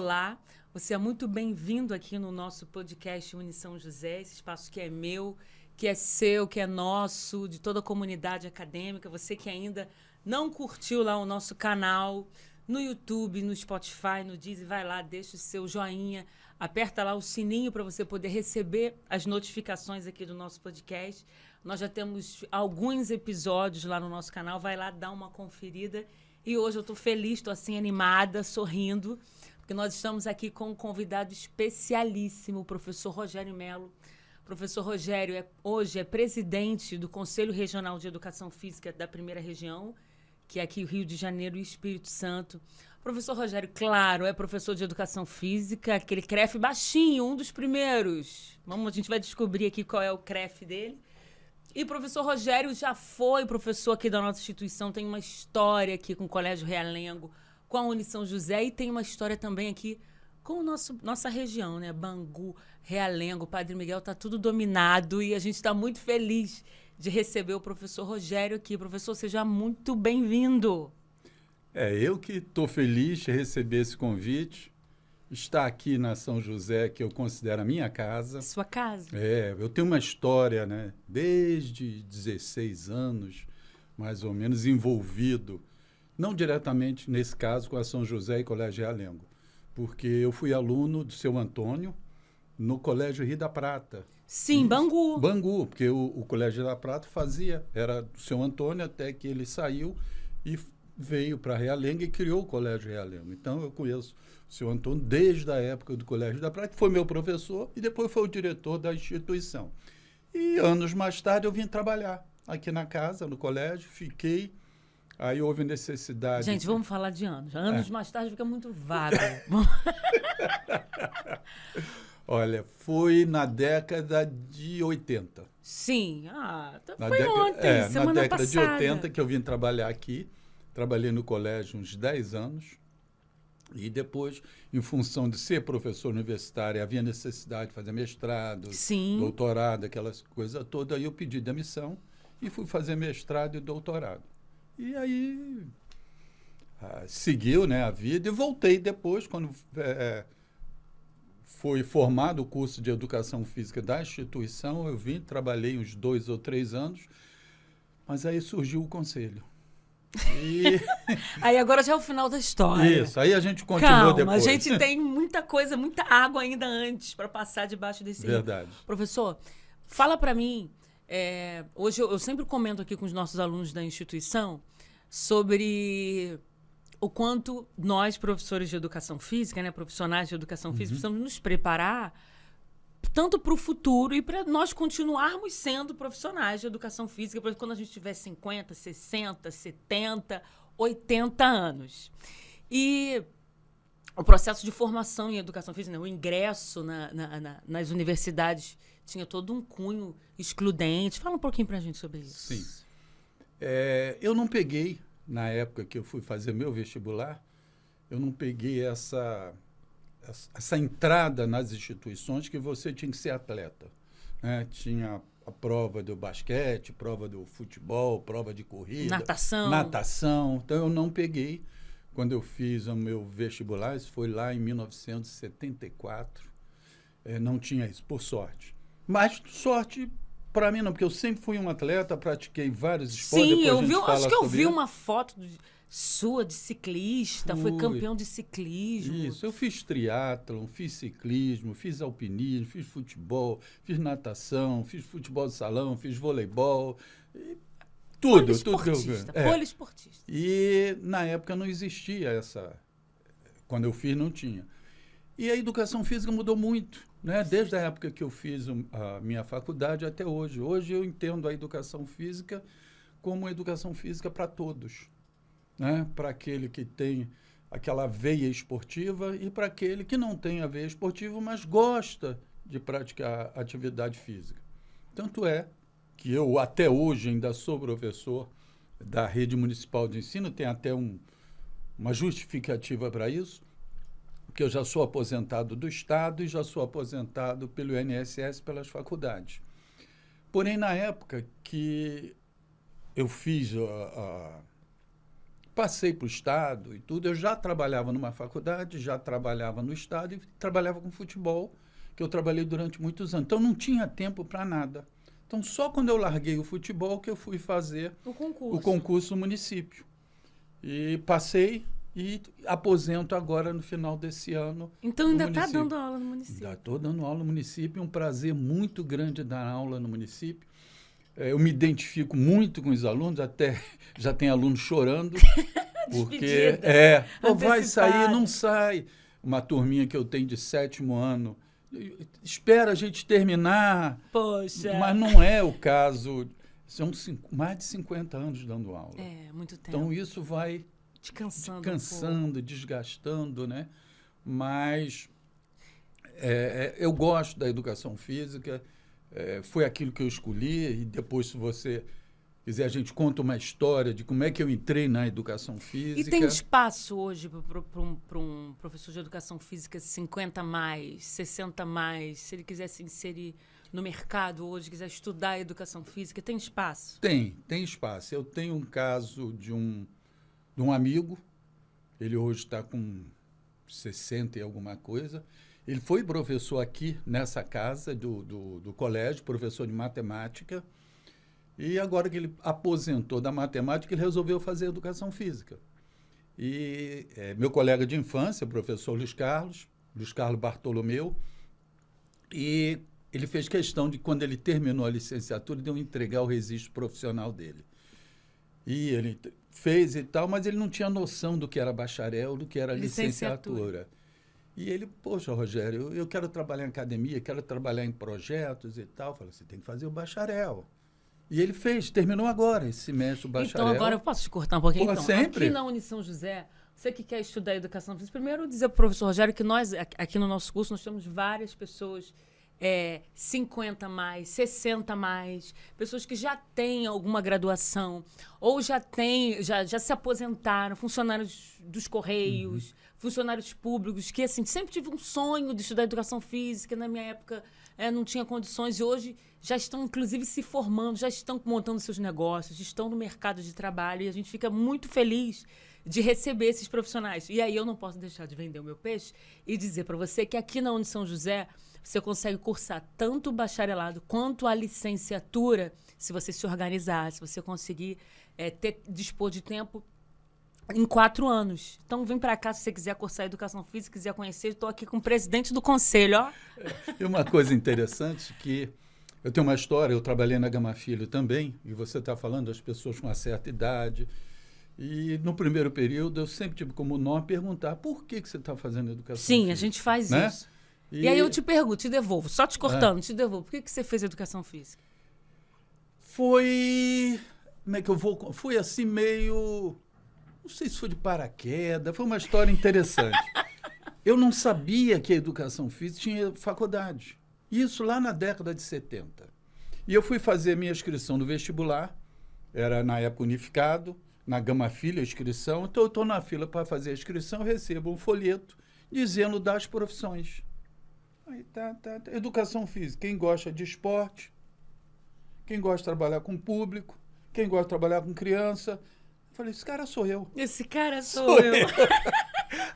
olá. Você é muito bem-vindo aqui no nosso podcast Unisão José, esse espaço que é meu, que é seu, que é nosso, de toda a comunidade acadêmica. Você que ainda não curtiu lá o nosso canal no YouTube, no Spotify, no Deezer, vai lá, deixa o seu joinha, aperta lá o sininho para você poder receber as notificações aqui do nosso podcast. Nós já temos alguns episódios lá no nosso canal, vai lá dar uma conferida. E hoje eu estou feliz, estou assim animada, sorrindo, porque nós estamos aqui com um convidado especialíssimo, o professor Rogério Mello. O professor Rogério hoje é presidente do Conselho Regional de Educação Física da Primeira Região, que é aqui o Rio de Janeiro e Espírito Santo. O professor Rogério, claro, é professor de Educação Física, aquele CREF baixinho, um dos primeiros. A gente vai descobrir aqui qual é o CREF dele. E o professor Rogério já foi professor aqui da nossa instituição, tem uma história aqui com o Colégio Realengo, com a Unisão José, e tem uma história também aqui com nossa região, né? Bangu, Realengo, Padre Miguel, está tudo dominado e a gente está muito feliz de receber o professor Rogério aqui. Professor, seja muito bem-vindo. Eu que estou feliz de receber esse convite, estar aqui na São José, que eu considero a minha casa. Sua casa. Eu tenho uma história, né? Desde 16 anos, mais ou menos, envolvido, não diretamente, nesse caso, com a São José e Colégio Realengo, porque eu fui aluno do seu Antônio no Colégio Rio da Prata. Sim, Bangu. Bangu, porque o Colégio Rio da Prata era do seu Antônio, até que ele saiu e veio para Realengo e criou o Colégio Realengo. Então, eu conheço o seu Antônio desde a época do Colégio da Prata, que foi meu professor e depois foi o diretor da instituição. E anos mais tarde eu vim trabalhar aqui na casa, no colégio, fiquei, aí houve necessidade... Gente, vamos falar de anos. Anos mais tarde fica muito vago. Olha, foi na década de 80. Sim, foi ontem, semana na década passada. de 80 que eu vim trabalhar aqui. Trabalhei no colégio uns 10 anos. E depois, em função de ser professor universitário, havia necessidade de fazer mestrado, Sim. doutorado, aquelas coisas todas. Aí eu pedi demissão e fui fazer mestrado e doutorado. E aí seguiu, né, a vida e voltei depois, quando foi formado o curso de Educação Física da instituição, eu vim, trabalhei uns 2 ou 3 anos, mas aí surgiu o conselho. E... Aí agora já é o final da história. Isso, aí a gente continua depois. A gente tem muita coisa, muita água ainda antes para passar debaixo desse Verdade. rio. Professor, fala para mim, hoje eu sempre comento aqui com os nossos alunos da instituição sobre o quanto nós, professores de educação física, né, profissionais de educação física, precisamos nos preparar tanto para o futuro e para nós continuarmos sendo profissionais de educação física quando a gente tiver 50, 60, 70, 80 anos. E o processo de formação em educação física, né, o ingresso nas universidades tinha todo um cunho excludente. Fala um pouquinho para a gente sobre isso. Sim. Eu não peguei, na época que eu fui fazer meu vestibular, eu não peguei essa entrada nas instituições que você tinha que ser atleta, né? Tinha a prova do basquete, prova do futebol, prova de corrida. Natação. Então, eu não peguei. Quando eu fiz o meu vestibular, isso foi lá em 1974, não tinha isso, por sorte. Mas sorte... Para mim não, porque eu sempre fui um atleta, pratiquei vários esportes. Sim, acho que eu vi uma foto sua de ciclista, foi campeão de ciclismo. Isso, eu fiz triatlon, fiz ciclismo, fiz alpinismo, fiz futebol, fiz futebol de salão, fiz voleibol, tudo. Poliesportista. E na época não existia quando eu fiz não tinha. E a educação física mudou muito, né? Desde a época que eu fiz a minha faculdade até hoje. Hoje eu entendo a educação física como uma educação física para todos, né? Para aquele que tem aquela veia esportiva e para aquele que não tem a veia esportiva, mas gosta de praticar atividade física. Tanto é que eu até hoje ainda sou professor da Rede Municipal de Ensino, tem até uma justificativa para isso, porque eu já sou aposentado do Estado e já sou aposentado pelo INSS pelas faculdades. Porém, na época que eu fiz passei para o Estado e tudo. Eu já trabalhava numa faculdade, já trabalhava no Estado e trabalhava com futebol, que eu trabalhei durante muitos anos. Então, não tinha tempo para nada. Então, só quando eu larguei o futebol que eu fui fazer o concurso no município. E passei e aposento agora no final desse ano. Então, ainda está dando aula no município? Ainda estou dando aula no município. É um prazer muito grande dar aula no município. Eu me identifico muito com os alunos, até já tem aluno chorando, porque vai sair, não sai. Uma turminha que eu tenho de 7º ano, espera a gente terminar, poxa, mas não é o caso. São mais de 50 anos dando aula. Muito tempo. Então isso vai te cansando, desgastando, né? Mas eu gosto da educação física. Foi aquilo que eu escolhi, e depois, se você quiser, a gente conta uma história de como é que eu entrei na educação física. E tem espaço hoje para um professor de educação física 50 mais, 60 mais, se ele quiser se inserir no mercado hoje, quiser estudar a educação física, tem espaço? Tem espaço. Eu tenho um caso de um amigo, ele hoje está com 60 e alguma coisa. Ele foi professor aqui nessa casa do colégio, professor de matemática, e agora que ele aposentou da matemática, ele resolveu fazer educação física. E meu colega de infância, professor Luiz Carlos Bartolomeu, e ele fez questão de, quando ele terminou a licenciatura, de eu entregar o registro profissional dele. E ele fez e tal, mas ele não tinha noção do que era bacharel, do que era licenciatura. E ele, poxa, Rogério, eu quero trabalhar em academia, quero trabalhar em projetos e tal. Eu falei, você tem que fazer o bacharel. E ele terminou agora, esse semestre, o bacharel. Então, agora eu posso te cortar um pouquinho? Então, sempre. Aqui na Unisão José, você que quer estudar educação física, primeiro dizer para o professor Rogério que nós, aqui no nosso curso, nós temos várias pessoas 50 mais, 60 mais, pessoas que já têm alguma graduação, ou já se aposentaram, funcionários dos Correios, funcionários públicos, que assim, sempre tive um sonho de estudar educação física, na minha época não tinha condições, e hoje já estão, inclusive, se formando, já estão montando seus negócios, estão no mercado de trabalho, e a gente fica muito feliz de receber esses profissionais. E aí eu não posso deixar de vender o meu peixe e dizer para você que aqui na Unisão José você consegue cursar tanto o bacharelado quanto a licenciatura, se você se organizar, se você conseguir dispor de tempo, em 4 anos. Então, vem para cá se você quiser cursar educação física, quiser conhecer. Estou aqui com o presidente do conselho, ó. E uma coisa interessante que eu tenho uma história, eu trabalhei na Gama Filho também, e você está falando das pessoas com uma certa idade. E no primeiro período, eu sempre tive como nó perguntar por que você está fazendo educação física. Sim, a gente faz isso. E aí eu te pergunto, te devolvo, só te cortando, te devolvo. Por que você fez educação física? Foi... Como é que eu vou... Foi assim meio... Não sei se foi de paraquedas, foi uma história interessante. Eu não sabia que a educação física tinha faculdade. Isso lá na década de 70. E eu fui fazer minha inscrição no vestibular, era na época unificado, na Gama Filho a inscrição. Então eu estou na fila para fazer a inscrição, recebo um folheto dizendo das profissões. Aí tá. Educação física, quem gosta de esporte, quem gosta de trabalhar com público, quem gosta de trabalhar com criança. Eu falei, esse cara sou eu. Esse cara sou eu.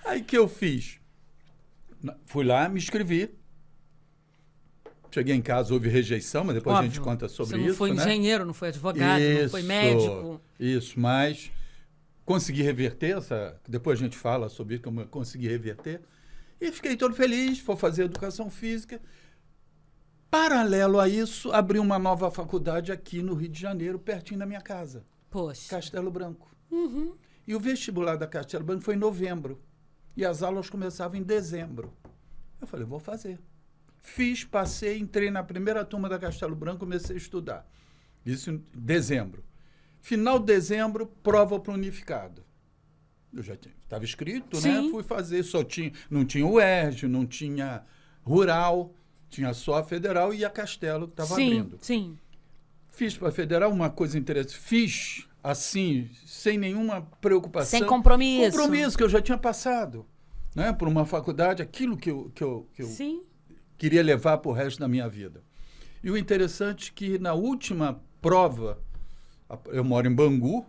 Aí que eu fiz? Fui lá, me inscrevi. Cheguei em casa, houve rejeição, mas depois Óbvio, a gente conta sobre isso. Você não foi engenheiro, não foi advogado, não foi médico. Isso, mas consegui reverter depois a gente fala sobre como eu consegui reverter. E fiquei todo feliz, vou fazer educação física. Paralelo a isso, abri uma nova faculdade aqui no Rio de Janeiro, pertinho da minha casa. Poxa. Castelo Branco. E o vestibular da Castelo Branco foi em novembro. E as aulas começavam em dezembro. Eu falei, vou fazer. Fiz, passei, entrei na primeira turma da Castelo Branco, comecei a estudar. Isso em dezembro. Final de dezembro, prova para o unificado. Eu já estava inscrito, né? Fui fazer, não tinha o UERJ, não tinha rural, tinha só a federal e a Castelo que estava abrindo. Sim. Fiz para a federal uma coisa interessante. Fiz assim, sem nenhuma preocupação. Sem compromisso. Compromisso que eu já tinha passado, né? Por uma faculdade, aquilo que eu queria levar para o resto da minha vida. E o interessante é que na última prova, eu moro em Bangu,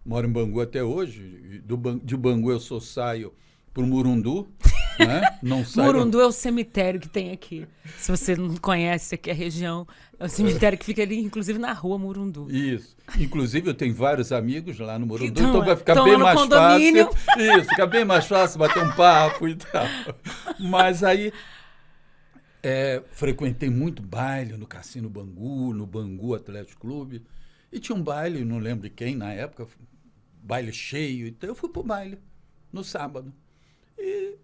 moro em Bangu até hoje. De Bangu eu saio para o Murundu. Né? Não saio... Murundu é o cemitério que tem aqui. Se você não conhece aqui a região, é o cemitério que fica ali, inclusive na rua Murundu. Isso. Inclusive, eu tenho vários amigos lá no Murundu, então vai ficar bem mais condomínio. fácil. Isso, fica bem mais fácil bater um papo e tal. Mas aí, frequentei muito baile no Cassino Bangu, no Bangu Atlético Clube. E tinha um baile, não lembro de quem na época, baile cheio. Então, eu fui pro baile no sábado. E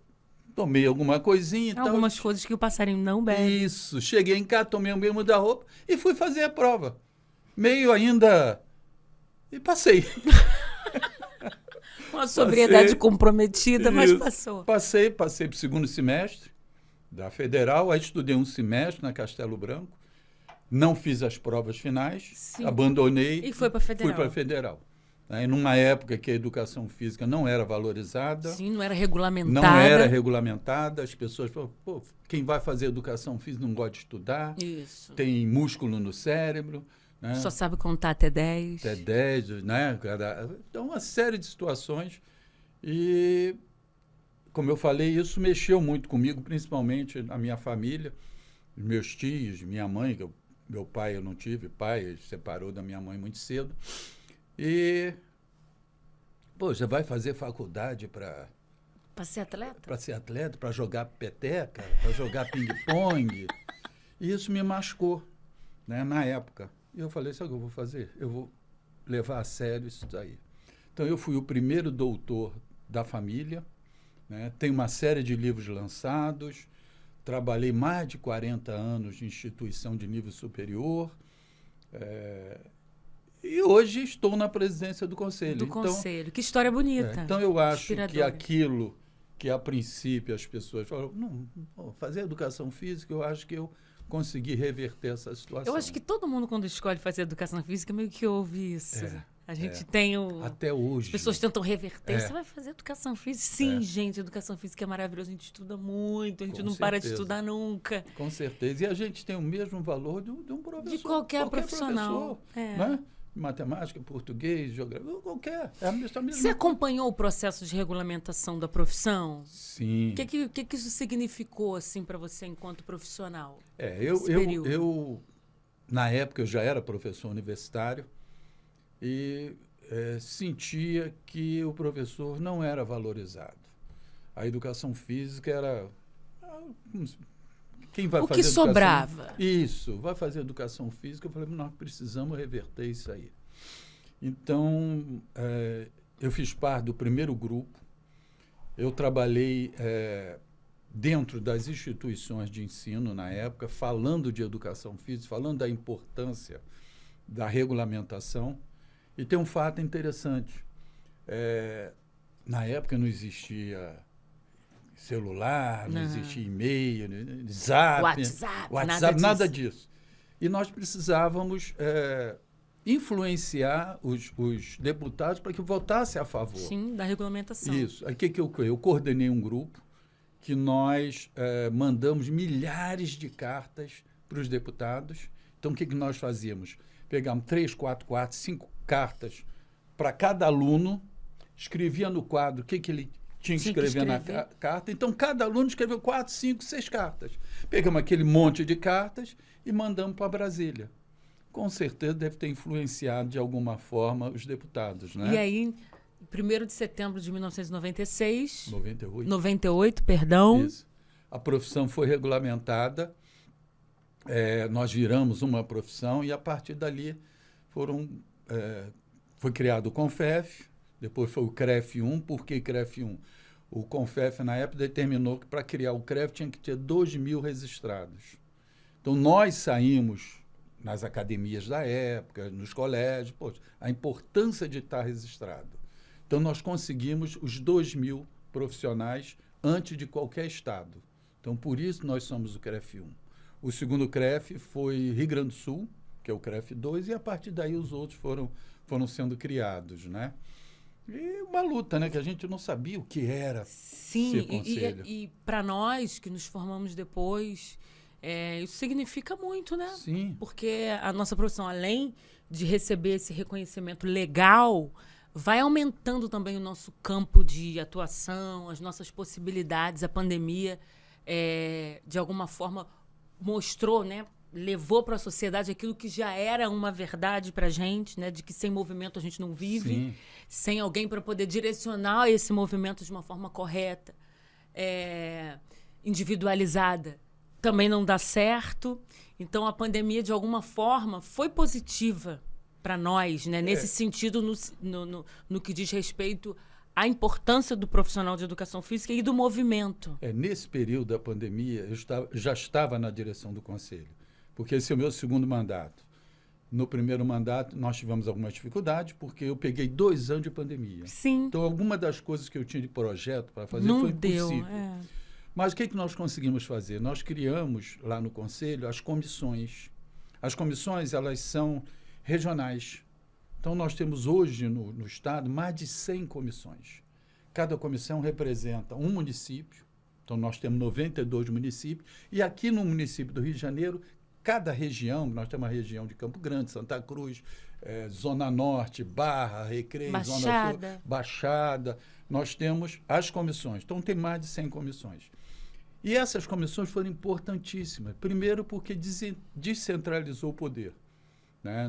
tomei alguma coisinha e tal. Algumas coisas que o passarinho não bebe. Isso. Cheguei em casa, tomei o mesmo da roupa e fui fazer a prova. Meio ainda... E passei. Uma sobriedade comprometida, mas Isso. passou. Passei para o segundo semestre da Federal. Aí estudei um semestre na Castelo Branco. Não fiz as provas finais. Sim. Abandonei. E foi para a Federal. Fui para a Federal. Aí, numa época que a educação física não era valorizada. Sim, não era regulamentada. Não era regulamentada. As pessoas falavam, pô, quem vai fazer educação física não gosta de estudar. Isso. Tem músculo no cérebro. Né? Só sabe contar até 10. Até 10, né? Então, uma série de situações. E, como eu falei, isso mexeu muito comigo, principalmente a minha família, os meus tios, minha mãe, meu pai eu não tive pai, ele se separou da minha mãe muito cedo. E, pô, você vai fazer faculdade para ser atleta? Para ser atleta, para jogar peteca, para jogar ping-pong. E isso me machucou, né, na época. E eu falei, sabe o que eu vou fazer? Eu vou levar a sério isso daí. Então, eu fui o primeiro doutor da família, né? Tem uma série de livros lançados, trabalhei mais de 40 anos em instituição de nível superior, e hoje estou na presidência do Conselho. Conselho. Que história bonita. Então, eu acho que aquilo que, a princípio, as pessoas falam, não, fazer educação física, eu acho que eu consegui reverter essa situação. Eu acho que todo mundo, quando escolhe fazer educação física, meio que ouve isso. A gente tem Até hoje. As pessoas tentam reverter. Você vai fazer educação física? Sim, gente, educação física é maravilhosa. A gente estuda muito, a gente não para de estudar nunca. Com certeza. E a gente tem o mesmo valor de um professor. De qualquer profissional. Né? Matemática, português, geografia, qualquer. É a mesma Você acompanhou o processo de regulamentação da profissão? Sim. O que isso significou assim, para você enquanto profissional? Eu, na época, eu já era professor universitário e sentia que o professor não era valorizado. A educação física era... Quem vai fazer que sobrava? Isso, vai fazer educação física. Eu falei, nós precisamos reverter isso aí. Então, eu fiz parte do primeiro grupo. Eu trabalhei dentro das instituições de ensino na época, falando de educação física, falando da importância da regulamentação. E tem um fato interessante. Na época não existia celular, não existia e-mail, Zap, WhatsApp, nada disso. E nós precisávamos influenciar os deputados para que votassem a favor. Sim, da regulamentação. Isso. Aí eu coordenei um grupo que nós mandamos milhares de cartas para os deputados. Então, o que nós fazíamos? Pegamos 3, 4, 5 cartas para cada aluno, escrevia no quadro o que ele tinha que escrever na carta. Então, cada aluno escreveu 4, 5, 6 cartas. Pegamos aquele monte de cartas e mandamos para Brasília. Com certeza deve ter influenciado, de alguma forma, os deputados. Né? E aí, 1º de setembro de 1996... 98, perdão. Isso. A profissão foi regulamentada. Nós viramos uma profissão e, a partir dali, foi criado o CONFEF. Depois foi o CREF 1. Por que CREF 1? O CONFEF, na época, determinou que para criar o CREF tinha que ter 2.000 registrados. Então, nós saímos nas academias da época, nos colégios, a importância de estar registrado. Então, nós conseguimos os 2.000 profissionais antes de qualquer estado. Então, por isso, nós somos o CREF 1. O segundo CREF foi Rio Grande do Sul, que é o CREF 2, e, a partir daí, os outros foram sendo criados, né? E uma luta, né? Que a gente não sabia o que era ser conselho. E para nós, que nos formamos depois, isso significa muito, né? Sim. Porque a nossa profissão, além de receber esse reconhecimento legal, vai aumentando também o nosso campo de atuação, as nossas possibilidades. A pandemia, de alguma forma, mostrou, né, levou para a sociedade aquilo que já era uma verdade para a gente, né, de que sem movimento a gente não vive, Sim. sem alguém para poder direcionar esse movimento de uma forma correta, individualizada, também não dá certo. Então, a pandemia, de alguma forma, foi positiva para nós, né? Nesse sentido, no que diz respeito à importância do profissional de educação física e do movimento. Nesse período da pandemia, já estava na direção do Conselho, porque esse é o meu segundo mandato. No primeiro mandato, nós tivemos algumas dificuldades, porque eu peguei 2 anos de pandemia. Sim. Então, alguma das coisas que eu tinha de projeto para fazer Não foi deu, impossível. Mas o que nós conseguimos fazer? Nós criamos lá no Conselho as comissões. As comissões, elas são regionais. Então, nós temos hoje no Estado mais de 100 comissões. Cada comissão representa um município. Então, nós temos 92 municípios. E aqui no município do Rio de Janeiro, cada região, nós temos a região de Campo Grande, Santa Cruz, Zona Norte, Barra, Recreio, Baixada. Zona Sul, Baixada. Nós temos as comissões. Então, tem mais de 100 comissões. E essas comissões foram importantíssimas. Primeiro, porque descentralizou o poder. Né?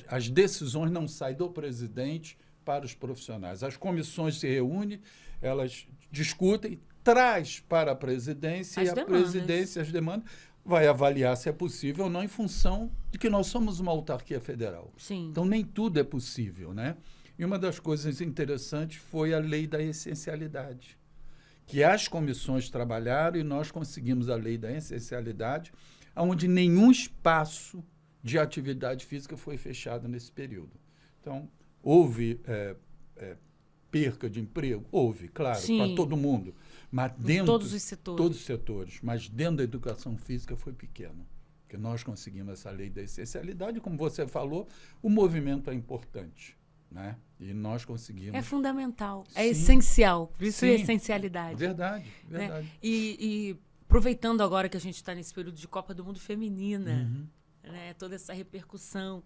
As decisões não saem do presidente para os profissionais. As comissões se reúnem, elas discutem, traz para a presidência e a presidência as demandas vai avaliar se é possível ou não em função de que nós somos uma autarquia federal. Sim. Então, nem tudo é possível, né? E uma das coisas interessantes foi a lei da essencialidade, que as comissões trabalharam e nós conseguimos a lei da essencialidade, onde nenhum espaço de atividade física foi fechado nesse período. Então, houve perca de emprego? Houve, claro, para todo mundo. Mas dentro, todos os setores. Todos os setores. Mas dentro da educação física foi pequeno. Porque nós conseguimos essa lei da essencialidade. Como você falou, o movimento é importante. Né? E nós conseguimos. É fundamental, Sim. é essencial, por isso Sim. é essencialidade. Verdade, verdade. Né? E aproveitando agora que a gente está nesse período de Copa do Mundo Feminina, né? Toda essa repercussão,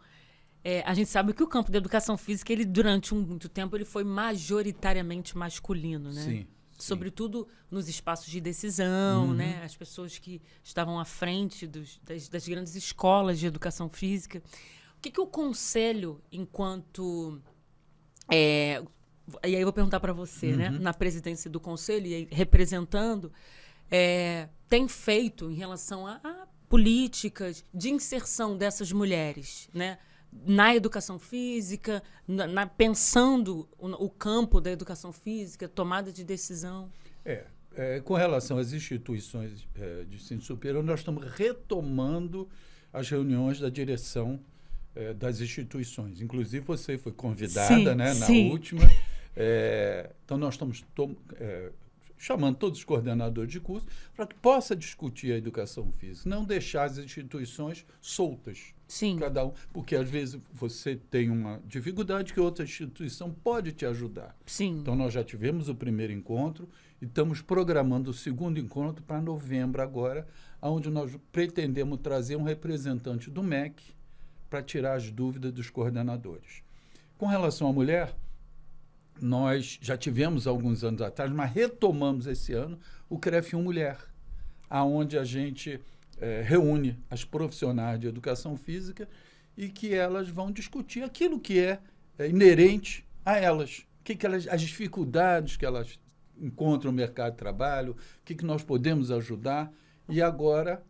a gente sabe que o campo da educação física, ele durante muito tempo, ele foi majoritariamente masculino, né? Sim. Sobretudo nos espaços de decisão, né? As pessoas que estavam à frente das grandes escolas de educação física. O que o Conselho, enquanto... e aí eu vou perguntar para você, né? Na presidência do Conselho, e aí, representando, tem feito em relação a políticas de inserção dessas mulheres, né? Na educação física, pensando o campo da educação física, tomada de decisão? Com relação às instituições de ensino superior, nós estamos retomando as reuniões da direção das instituições. Inclusive, você foi convidada, sim, né, na sim. última. Então, nós estamos chamando todos os coordenadores de curso para que possa discutir a educação física, não deixar as instituições soltas. Sim. Cada um, porque às vezes você tem uma dificuldade que outra instituição pode te ajudar. Sim. Então, nós já tivemos o primeiro encontro e estamos programando o segundo encontro para novembro agora, onde nós pretendemos trazer um representante do MEC para tirar as dúvidas dos coordenadores. Com relação à mulher, nós já tivemos alguns anos atrás, mas retomamos esse ano o CREF1 Mulher, aonde a gente reúne as profissionais de educação física e que elas vão discutir aquilo que é inerente a elas, as dificuldades que elas encontram no mercado de trabalho, o que nós podemos ajudar. E agora,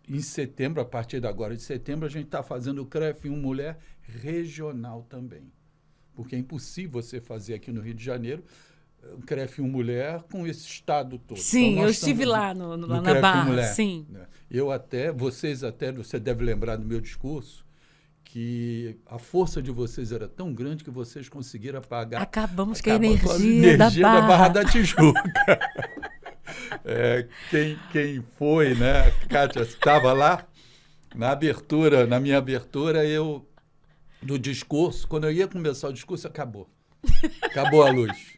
em setembro, a partir de agora de setembro, a gente está fazendo o CREF1 Mulher regional também. Porque é impossível você fazer aqui no Rio de Janeiro um CREF1 Mulher com esse estado todo. Sim, então, eu estive lá no na Barra. Mulher, sim. Né? Você deve lembrar do meu discurso, que a força de vocês era tão grande que vocês conseguiram apagar. Acabamos com a energia da Barra da Tijuca. Quem foi, né? Kátia, estava lá na minha abertura, do discurso, quando eu ia começar o discurso, acabou a luz.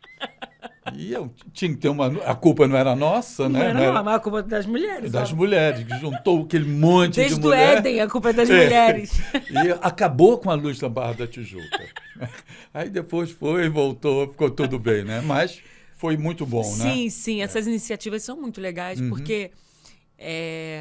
E eu tinha que ter a culpa não era nossa, né? Não era a culpa das mulheres. Das mulheres, que juntou aquele monte Desde de mulheres. Desde o Éden, a culpa é das mulheres. E acabou com a luz da Barra da Tijuca. Aí depois foi, voltou, ficou tudo bem, né? Mas foi muito bom, né? Sim, sim. Essas iniciativas são muito legais, porque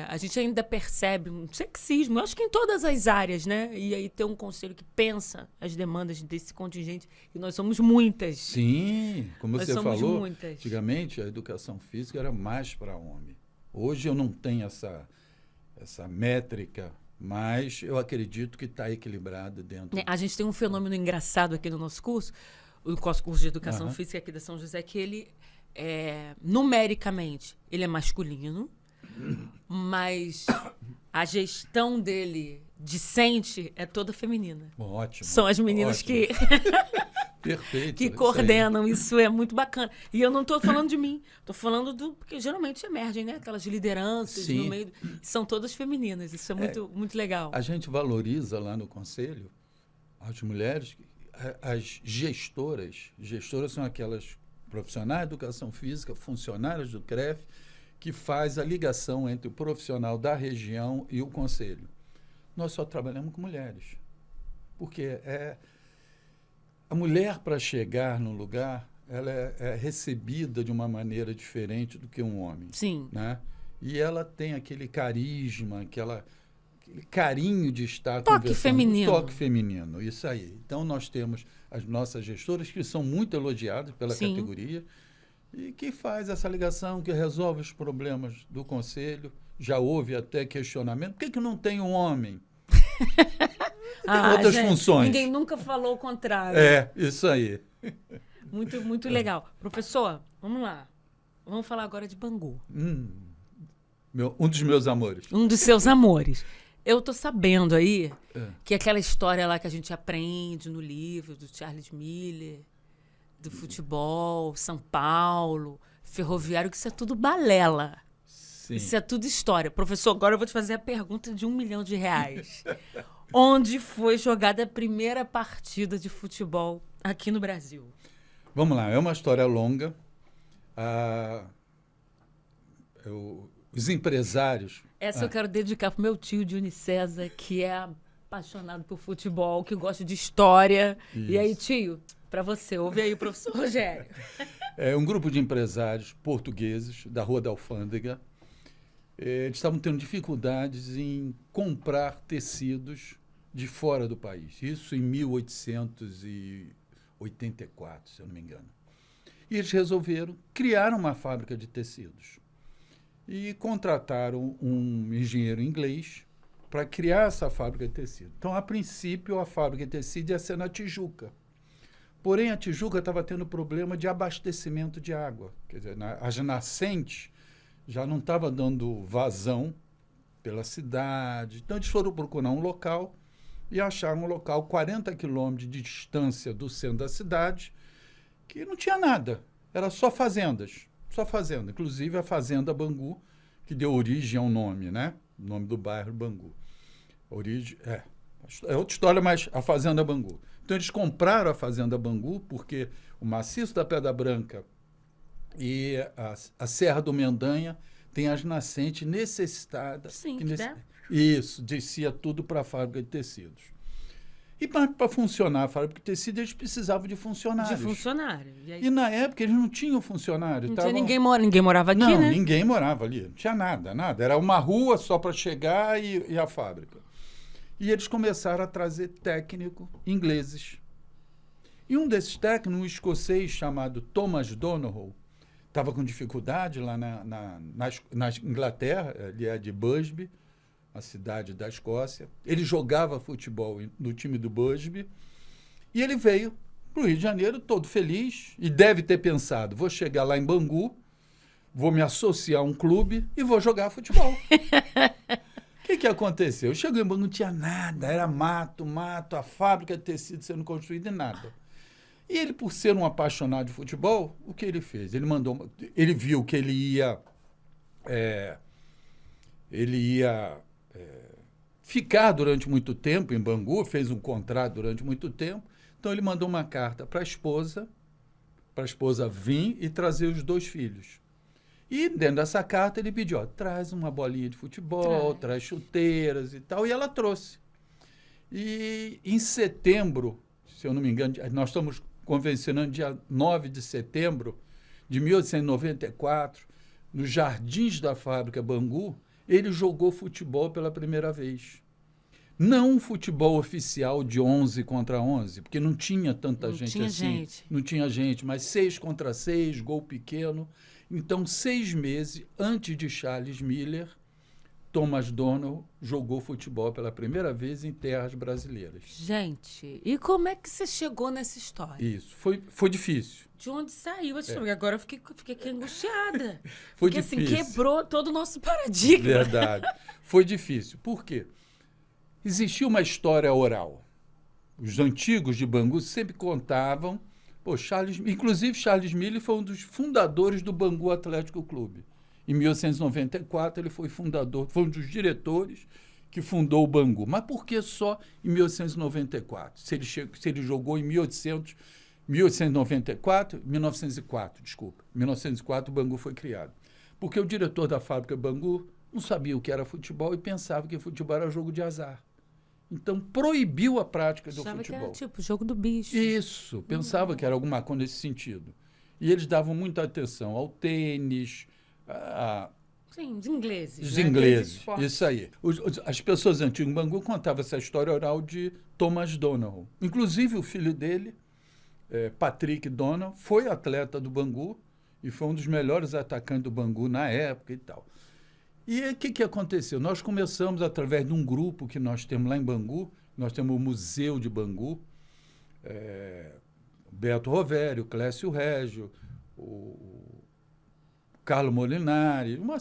a gente ainda percebe um sexismo, eu acho que em todas as áreas, né? E aí ter um conselho que pensa as demandas desse contingente, e nós somos muitas. Sim, como Nós você somos falou, muitas. antigamente a educação física era mais para homem. Hoje eu não tenho essa métrica, mas eu acredito que está equilibrado dentro. A gente tem um fenômeno engraçado aqui no nosso curso, o nosso curso de Educação Aham. Física aqui da São José, que ele, numericamente, ele é masculino, mas a gestão dele, discente, é toda feminina. Ótimo. São as meninas ótimo. que, Perfeito. que isso aí. coordenam, isso é muito bacana. E eu não estou falando de mim, estou falando do... Porque geralmente emergem, né? Aquelas lideranças Sim. no meio... São todas femininas, isso é muito, muito legal. A gente valoriza lá no conselho as mulheres, as gestoras. Gestoras são aquelas profissionais de educação física, funcionárias do CREF, que faz a ligação entre o profissional da região e o conselho. Nós só trabalhamos com mulheres. Porque a mulher, para chegar no lugar, ela é recebida de uma maneira diferente do que um homem. Sim. Né? E ela tem aquele carisma, aquele carinho de estar Toque conversando. feminino. Toque feminino, isso aí. Então, nós temos as nossas gestoras, que são muito elogiadas pela Sim. categoria, e que faz essa ligação, que resolve os problemas do conselho. Já houve até questionamento. Por que não tem um homem? Tem outras gente, funções. Ninguém nunca falou o contrário. É, isso aí. Muito, muito legal. Professor, vamos lá. Vamos falar agora de Bangu. Um dos meus amores. Um dos seus amores. Eu tô sabendo aí que aquela história lá que a gente aprende no livro do Charles Miller, do futebol, São Paulo, ferroviário, que isso é tudo balela. Sim. Isso é tudo história. Professor, agora eu vou te fazer a pergunta de R$1 milhão. Onde foi jogada a primeira partida de futebol aqui no Brasil? Vamos lá, é uma história longa. Os empresários... Essa eu quero dedicar para o meu tio, Dionísio César, que é apaixonado por futebol, que gosta de história. Isso. E aí, tio, para você, ouve aí o professor Rogério. É um grupo de empresários portugueses da Rua da Alfândega. Eles estavam tendo dificuldades em comprar tecidos de fora do país. Isso em 1884, se eu não me engano. E eles resolveram criar uma fábrica de tecidos. E contrataram um engenheiro inglês para criar essa fábrica de tecido. Então, a princípio, a fábrica de tecido ia ser na Tijuca. Porém, a Tijuca estava tendo problema de abastecimento de água. Quer dizer, as nascentes já não estavam dando vazão pela cidade. Então, eles foram procurar um local e acharam um local 40 quilômetros de distância do centro da cidade, que não tinha nada. Era só fazendas. Só fazenda. Inclusive, a Fazenda Bangu, que deu origem ao nome, né? O nome do bairro Bangu. Origem... É outra história, mas a Fazenda Bangu. Então, eles compraram a Fazenda Bangu porque o maciço da Pedra Branca e a Serra do Mendanha tem as nascentes necessitadas. Sim, Isso, descia tudo para a fábrica de tecidos. E para funcionar a fábrica de tecidos, eles precisavam de funcionários. De funcionário. E na época, eles não tinham funcionário. Não tinha ninguém morava aqui, não, né? Ninguém morava ali. Não tinha nada. Era uma rua só para chegar e a fábrica. E eles começaram a trazer técnicos ingleses. E um desses técnicos, um escocês chamado Thomas Donohoe, estava com dificuldade lá na Inglaterra, ele é de Busby, a cidade da Escócia. Ele jogava futebol no time do Busby. E ele veio para o Rio de Janeiro todo feliz e deve ter pensado, vou chegar lá em Bangu, vou me associar a um clube e vou jogar futebol. O que aconteceu? Chegou em Bangu, não tinha nada, era mato, a fábrica de tecido sendo construída e nada. E ele, por ser um apaixonado de futebol, o que ele fez? Ele viu que ele ia ficar durante muito tempo em Bangu, fez um contrato durante muito tempo, então ele mandou uma carta para a esposa vir e trazer os 2 filhos. E dentro dessa carta ele pediu, traz uma bolinha de futebol, traz chuteiras e tal, e ela trouxe. E em setembro, se eu não me engano, nós estamos convencionando dia 9 de setembro de 1894, nos jardins da fábrica Bangu, ele jogou futebol pela primeira vez. Não um futebol oficial de 11 contra 11, porque não tinha tanta gente assim. Não tinha gente, mas 6 contra 6, gol pequeno. Então, 6 meses antes de Charles Miller, Thomas Donohue jogou futebol pela primeira vez em terras brasileiras. Gente, e como é que você chegou nessa história? Isso, foi difícil. De onde saiu essa história? Agora eu fiquei aqui angustiada. Foi porque difícil. Assim, quebrou todo o nosso paradigma. Verdade. Foi difícil. Por quê? Existia uma história oral. Os antigos de Bangu sempre contavam. Inclusive, Charles Miller foi um dos fundadores do Bangu Atlético Clube. Em 1894, ele foi fundador, foi um dos diretores que fundou o Bangu. Mas por que só em 1894? Se ele jogou em 1904, 1904 o Bangu foi criado. Porque o diretor da fábrica Bangu não sabia o que era futebol e pensava que futebol era jogo de azar. Então, proibiu a prática do futebol. Que era tipo jogo do bicho. Isso, pensava que era alguma coisa nesse sentido. E eles davam muita atenção ao tênis, Sim, os ingleses. Os ingleses, isso aí. As pessoas antigas em Bangu contavam essa história oral de Thomas Donohue. Inclusive, o filho dele, Patrick Donohue, foi atleta do Bangu e foi um dos melhores atacantes do Bangu na época e tal. E o que aconteceu? Nós começamos, através de um grupo que nós temos lá em Bangu, nós temos o Museu de Bangu, Beto Rovério, Clécio Régio, o Carlo Molinari, uma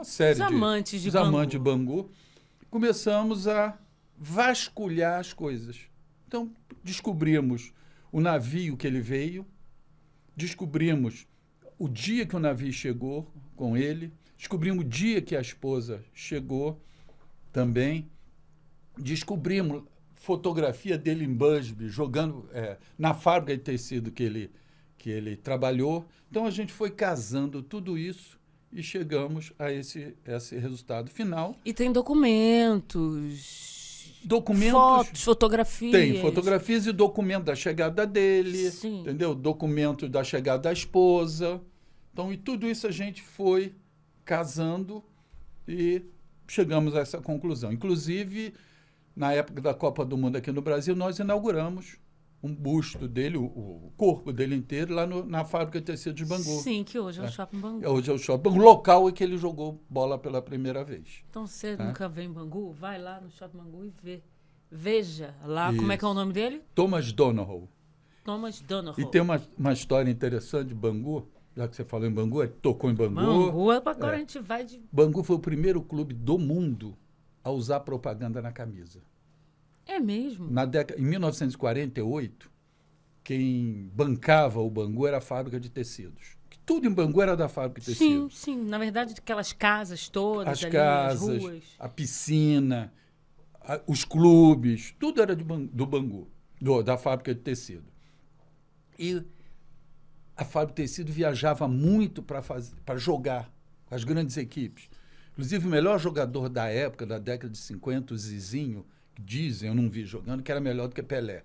série os amantes de Bangu. Começamos a vasculhar as coisas. Então, descobrimos o navio que ele veio, descobrimos o dia que o navio chegou com ele, descobrimos o dia que a esposa chegou também, descobrimos fotografia dele em Busby, jogando na fábrica de tecido que ele trabalhou. Então, a gente foi casando tudo isso e chegamos a esse resultado final. E tem documentos, fotos, fotografias. Tem fotografias e documento da chegada dele, Sim. Entendeu? Documento da chegada da esposa. Então, e tudo isso a gente foi casando e chegamos a essa conclusão. Inclusive, na época da Copa do Mundo aqui no Brasil, nós inauguramos um busto dele, o corpo dele inteiro, lá na fábrica de tecido de Bangu. Sim, que hoje é o Shopping Bangu. Hoje é o Shopping Bangu, local em que ele jogou bola pela primeira vez. Então, você nunca vem em Bangu? Vai lá no Shopping Bangu e veja lá. Isso. Como é que é o nome dele? Thomas Donohue. Thomas Donohue. E tem uma história interessante de Bangu, já que você falou em Bangu, tocou em Bangu. Bangu, agora a gente vai de... Bangu foi o primeiro clube do mundo a usar propaganda na camisa. É mesmo? Em 1948, quem bancava o Bangu era a fábrica de tecidos. Tudo em Bangu era da fábrica de tecidos. Sim. Na verdade, aquelas casas todas ali, as ruas. A piscina, os clubes, tudo era do Bangu, da fábrica de tecido. E a fábrica de tecido viajava muito para jogar com as grandes equipes. Inclusive, o melhor jogador da época, da década de 50, o Zizinho, dizem, eu não vi jogando, que era melhor do que Pelé,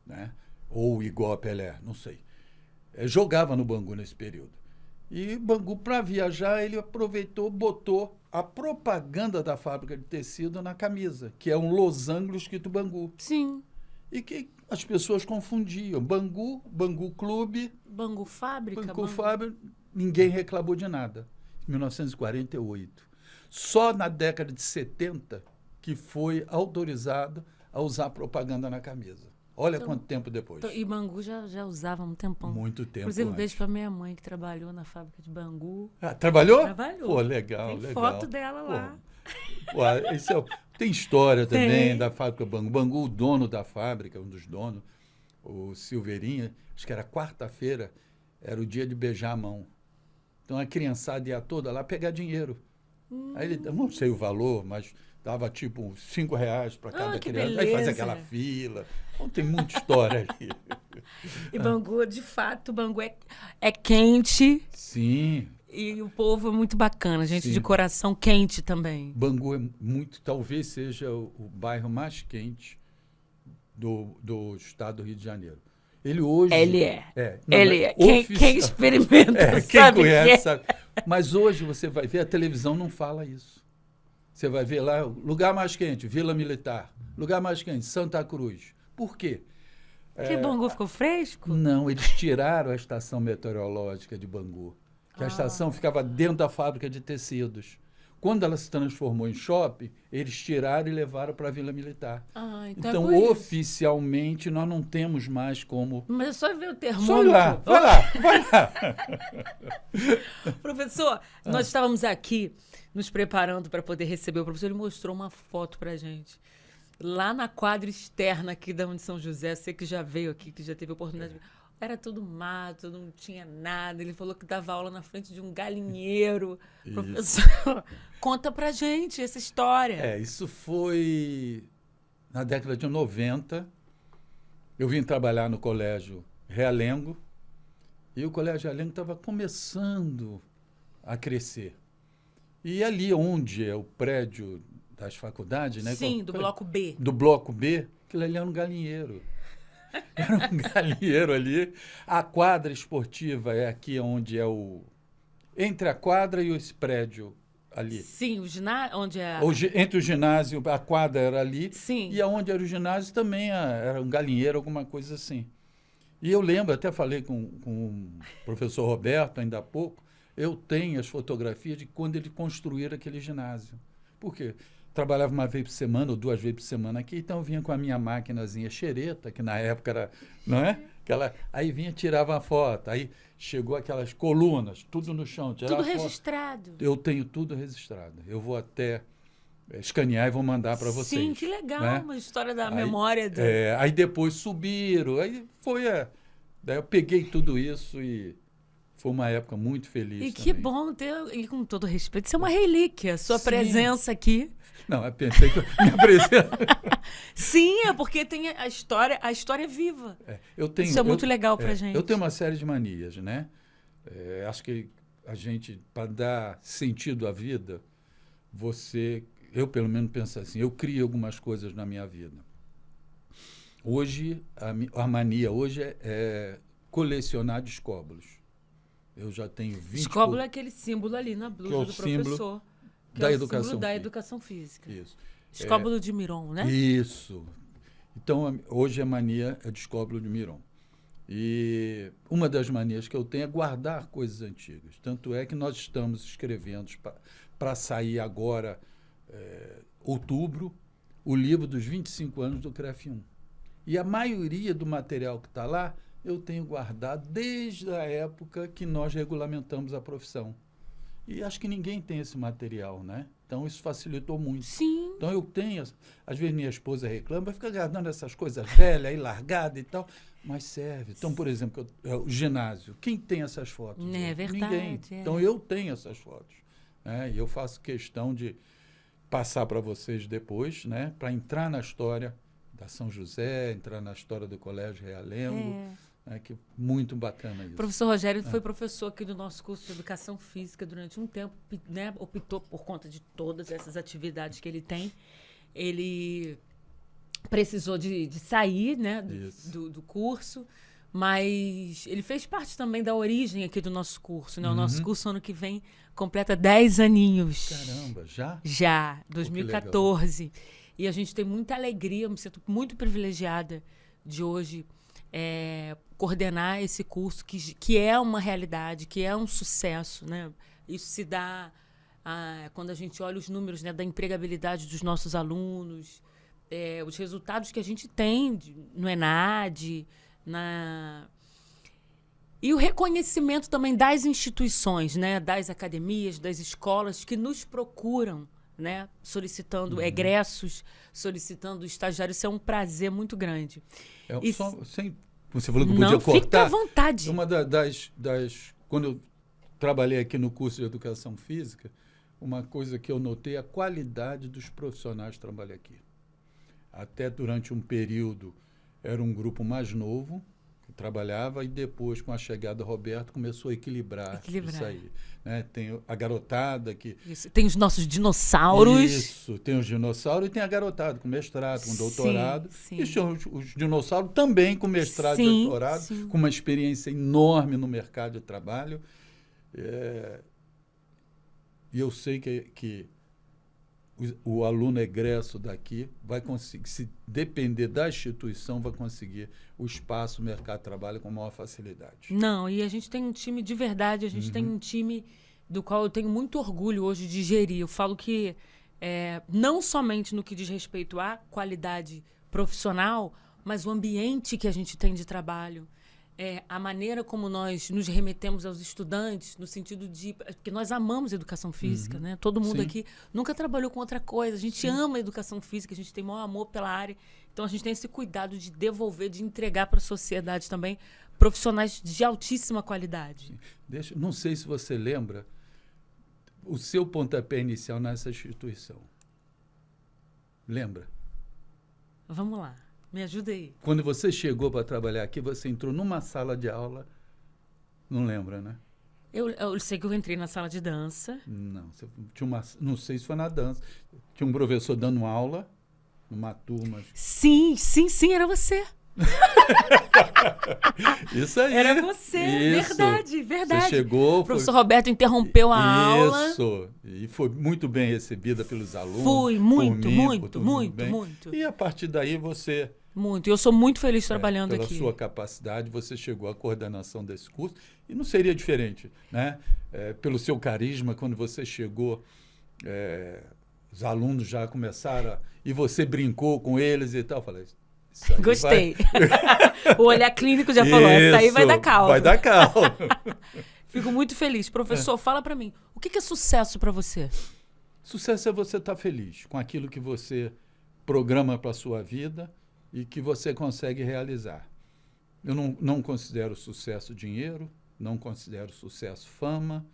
né? Ou igual a Pelé, não sei. Jogava no Bangu nesse período. E Bangu, para viajar, ele aproveitou, botou a propaganda da fábrica de tecido na camisa, que é um losango escrito Bangu. Sim. E que as pessoas confundiam. Bangu Clube... Bangu Fábrica. Bangu Fábrica, ninguém reclamou de nada. Em 1948. Só na década de 70 que foi autorizado a usar propaganda na camisa. Olha quanto tempo depois. E Bangu já usava há um tempão. Muito tempo. Inclusive, um beijo para minha mãe, que trabalhou na fábrica de Bangu. Trabalhou? Trabalhou. Pô, legal, Tem legal. foto dela lá. Tem história também da fábrica Bangu. Bangu, o dono da fábrica, um dos donos, o Silveirinha, acho que era quarta-feira, era o dia de beijar a mão. Então, a criançada ia toda lá pegar dinheiro. Aí ele, não sei o valor, mas dava tipo uns R$5 para cada criança. Beleza. Aí fazia aquela fila. Então, tem muita história ali. E Bangu, de fato, Bangu é quente. Sim. E o povo é muito bacana, gente. Sim. De coração quente também. Bangu é talvez seja o bairro mais quente do estado do Rio de Janeiro. Ele hoje... Ele é. Não, ele é. Quem experimenta quem sabe conhece que é. sabe. Mas hoje você vai ver, a televisão não fala isso. Você vai ver lá, lugar mais quente, Vila Militar. Lugar mais quente, Santa Cruz. Por quê? Que Bangu ficou fresco? Não, eles tiraram a estação meteorológica de Bangu. Que a estação ficava dentro da fábrica de tecidos. Quando ela se transformou em shopping, eles tiraram e levaram para a Vila Militar. Então, oficialmente, nós não temos mais como... Mas é só ver o termômetro. Só ir lá, vai lá. Professor, nós estávamos aqui nos preparando para poder receber o professor. Ele mostrou uma foto para a gente. Lá na quadra externa aqui da Uni São José, você que já veio aqui, que já teve a oportunidade de ver. Era tudo mato, não tinha nada. Ele falou que dava aula na frente de um galinheiro. Isso. Professor, conta pra gente essa história. Isso foi na década de 90. Eu vim trabalhar no Colégio Realengo e o Colégio Realengo estava começando a crescer. E ali onde é o prédio das faculdades, né? Sim, do Bloco B. Do Bloco B, aquilo ali era um galinheiro. Era um galinheiro ali. A quadra esportiva é aqui onde é o... Entre a quadra e esse prédio ali. Sim, o ginásio, onde é... Entre o ginásio, a quadra era ali. Sim. E aonde era o ginásio também era um galinheiro, alguma coisa assim. E eu lembro, até falei com o professor Roberto ainda há pouco, eu tenho as fotografias de quando ele construíram aquele ginásio. Por quê? Trabalhava uma vez por semana ou 2 vezes por semana aqui, então eu vinha com a minha maquinazinha xereta, que na época era, não é? Aí vinha, tirava a foto, aí chegou aquelas colunas, tudo no chão. Tudo registrado. Eu tenho tudo registrado. Eu vou até escanear e vou mandar para vocês. Sim, que legal, né? Uma história da aí, memória. Aí depois subiram, aí foi... Daí eu peguei tudo isso e... Foi uma época muito feliz. E que bom ter, e com todo respeito, isso é uma relíquia, sua presença aqui. Não, eu pensei que minha presença... Sim, é porque tem a história é viva. Isso é muito legal pra gente. Eu tenho uma série de manias, né? Acho que a gente, para dar sentido à vida, eu pelo menos penso assim, eu crio algumas coisas na minha vida. Hoje, a mania hoje é colecionar descóbulos. Eu já tenho 20... Escóbulo é aquele símbolo ali na blusa do professor. Da educação símbolo da educação física. Isso. Escóbulo de Miron, né? Isso. Então, hoje a mania é de escóbulo de Miron. E uma das manias que eu tenho é guardar coisas antigas. Tanto é que nós estamos escrevendo para sair agora, outubro, o livro dos 25 anos do CREF1. E a maioria do material que está lá, eu tenho guardado desde a época que nós regulamentamos a profissão. E acho que ninguém tem esse material, né? Então, isso facilitou muito. Sim. Então, eu tenho... Às vezes, minha esposa reclama, fica guardando essas coisas velhas aí, largadas e tal, mas serve. Então, por exemplo, o ginásio. Quem tem essas fotos? É verdade. Ninguém. Então, eu tenho essas fotos. Né? E eu faço questão de passar para vocês depois, né? Para entrar na história da São José, entrar na história do Colégio Realengo. Que muito bacana isso. O professor Rogério foi professor aqui do nosso curso de Educação Física durante um tempo, né? Optou por conta de todas essas atividades que ele tem. Ele precisou de sair, né, do curso, mas ele fez parte também da origem aqui do nosso curso. Né? O nosso curso, ano que vem, completa 10 aninhos. Caramba, já? Já, 2014. E a gente tem muita alegria, eu me sinto muito privilegiada de hoje coordenar esse curso, que é uma realidade, que é um sucesso, né? Isso se dá quando a gente olha os números, né, da empregabilidade dos nossos alunos, os resultados que a gente tem no ENAD, e o reconhecimento também das instituições, né, das academias, das escolas que nos procuram, né, solicitando egressos, solicitando estagiários. Isso é um prazer muito grande. Você falou que podia cortar. Fica à vontade. Uma quando eu trabalhei aqui no curso de Educação Física, uma coisa que eu notei é a qualidade dos profissionais que trabalham aqui. Até durante um período era um grupo mais novo, que trabalhava e depois, com a chegada do Roberto, começou a equilibrar. Isso aí. Né? Tem a garotada que... Isso. Tem os nossos dinossauros. Isso, tem os dinossauros e tem a garotada com mestrado, com doutorado. Sim. E os dinossauros também com mestrado e doutorado, com uma experiência enorme no mercado de trabalho. E eu sei que o aluno egresso daqui vai conseguir, se depender da instituição, vai conseguir o espaço, o mercado de trabalho com maior facilidade. Não, e a gente tem um time de verdade, a gente tem um time do qual eu tenho muito orgulho hoje de gerir. Eu falo que não somente no que diz respeito à qualidade profissional, mas o ambiente que a gente tem de trabalho. A maneira como nós nos remetemos aos estudantes, no sentido de... Porque nós amamos educação física, né? Todo mundo aqui nunca trabalhou com outra coisa. A gente ama a educação física, a gente tem maior amor pela área. Então, a gente tem esse cuidado de devolver, de entregar para a sociedade também profissionais de altíssima qualidade. Não sei se você lembra o seu pontapé inicial nessa instituição. Lembra? Vamos lá. Me ajuda aí. Quando você chegou para trabalhar aqui, você entrou numa sala de aula, não lembra, né? Eu sei que eu entrei na sala de dança. Não, não sei se foi na dança. Tinha um professor dando aula, numa turma. Sim, era você. Isso aí. Era você, isso. Verdade. Você chegou... O professor Roberto interrompeu a aula. Isso, e foi muito bem recebida pelos alunos. Fui, muito. E a partir daí você... Muito, e eu sou muito feliz trabalhando aqui. Pela sua capacidade, você chegou à coordenação desse curso, e não seria diferente, né? Pelo seu carisma, quando você chegou, os alunos já começaram, e você brincou com eles e tal, eu falei... Gostei. O olhar clínico já falou, essa aí vai dar caldo. Vai dar caldo. Fico muito feliz. Professor, fala para mim, o que é sucesso para você? Sucesso é você estar feliz com aquilo que você programa para a sua vida e que você consegue realizar. Eu não considero sucesso dinheiro, não considero sucesso fama.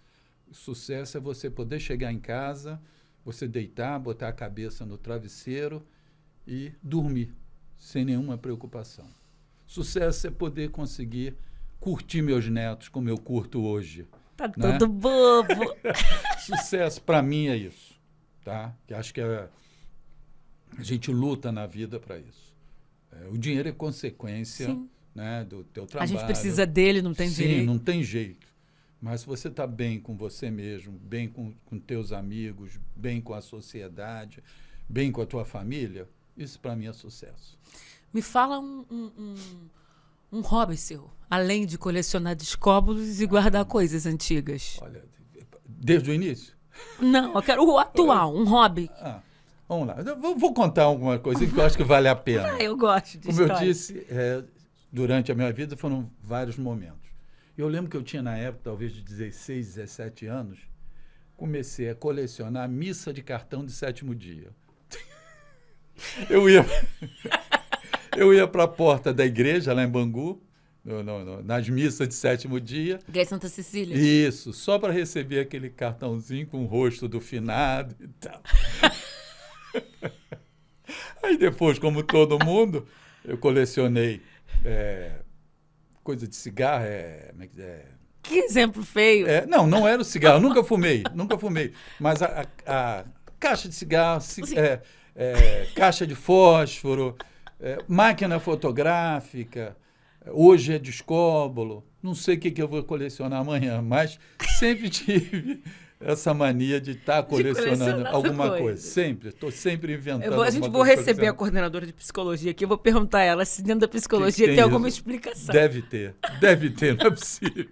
Sucesso é você poder chegar em casa, você deitar, botar a cabeça no travesseiro e dormir, sem nenhuma preocupação. Sucesso é poder conseguir curtir meus netos como eu curto hoje. Tá todo bobo. Sucesso, para mim, é isso. Tá? Que acho que a gente luta na vida para isso. O dinheiro é consequência, né, do teu trabalho. A gente precisa dele, não tem jeito. Sim, não tem jeito. Mas se você está bem com você mesmo, bem com teus amigos, bem com a sociedade, bem com a tua família, isso para mim é sucesso. Me fala um hobby seu, além de colecionar descóbulos e guardar coisas antigas. Olha, desde o início? Não, eu quero o atual, um hobby. Vamos lá. Eu vou contar alguma coisa que eu acho que vale a pena. Eu gosto de Como eu disse, durante a minha vida foram vários momentos. Eu lembro que eu tinha, na época, talvez de 16, 17 anos, comecei a colecionar missa de cartão de 7º dia. Eu ia para a porta da igreja, lá em Bangu, nas missas de 7º dia. Igreja Santa Cecília. Isso, só para receber aquele cartãozinho com o rosto do finado e tal. Aí depois, como todo mundo, eu colecionei coisa de cigarro. Que exemplo feio. Não era o cigarro, nunca fumei. Mas a caixa de cigarro, caixa de fósforo, máquina fotográfica, hoje é descóbolo, não sei o que eu vou colecionar amanhã, mas sempre tive essa mania de estar colecionando alguma coisa. Sempre, estou sempre inventando. A gente vou receber a coordenadora de psicologia aqui, eu vou perguntar a ela se dentro da psicologia tem alguma explicação. Deve ter, não é possível.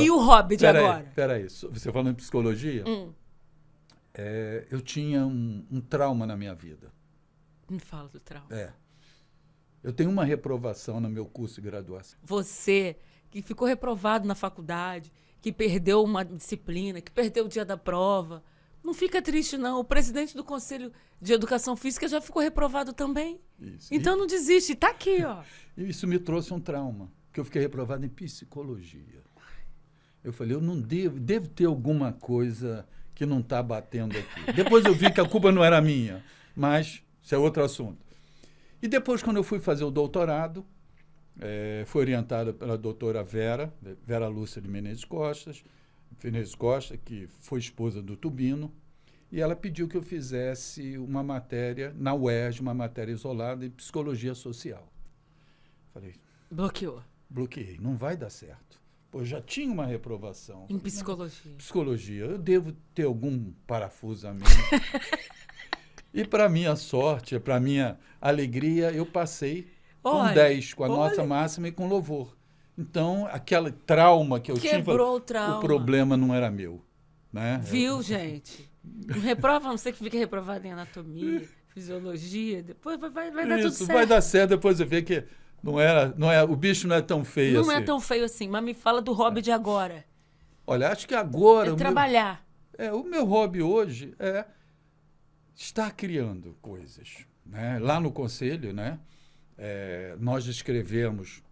E o hobby de agora? Peraí, você falando em psicologia, eu tinha um trauma na minha vida. Me fala do trauma. Eu tenho uma reprovação no meu curso de graduação. Você, que ficou reprovado na faculdade, que perdeu uma disciplina, que perdeu o dia da prova, não fica triste, não. O presidente do Conselho de Educação Física já ficou reprovado também. Isso. Então não desiste, está aqui, ó. Isso me trouxe um trauma, que eu fiquei reprovado em psicologia. Eu falei, eu não devo ter alguma coisa que não está batendo aqui. Depois eu vi que a culpa não era minha, mas isso é outro assunto. E depois, quando eu fui fazer o doutorado, fui orientada pela doutora Vera Lúcia de Menezes Costa, que foi esposa do Tubino, e ela pediu que eu fizesse uma matéria na UERJ, uma matéria isolada em psicologia social. Falei, bloqueei, não vai dar certo. Pô, eu já tinha uma reprovação. Em psicologia. Psicologia, eu devo ter algum parafuso a mim. E para minha sorte, para minha alegria, eu passei com 10, com a nota máxima e com louvor. Então, aquele trauma que eu tinha, quebrou o trauma. O problema não era meu. Né? Viu, gente? Não reprova, não sei que fica reprovado em anatomia, fisiologia, depois vai dar tudo certo. Vai dar certo, depois você vê que o bicho não é tão feio assim. Não é tão feio assim, mas me fala do hobby de agora. Olha, acho que agora... trabalhar. O meu hobby hoje é estar criando coisas. Né? Lá no Conselho, né? Nós escrevemos...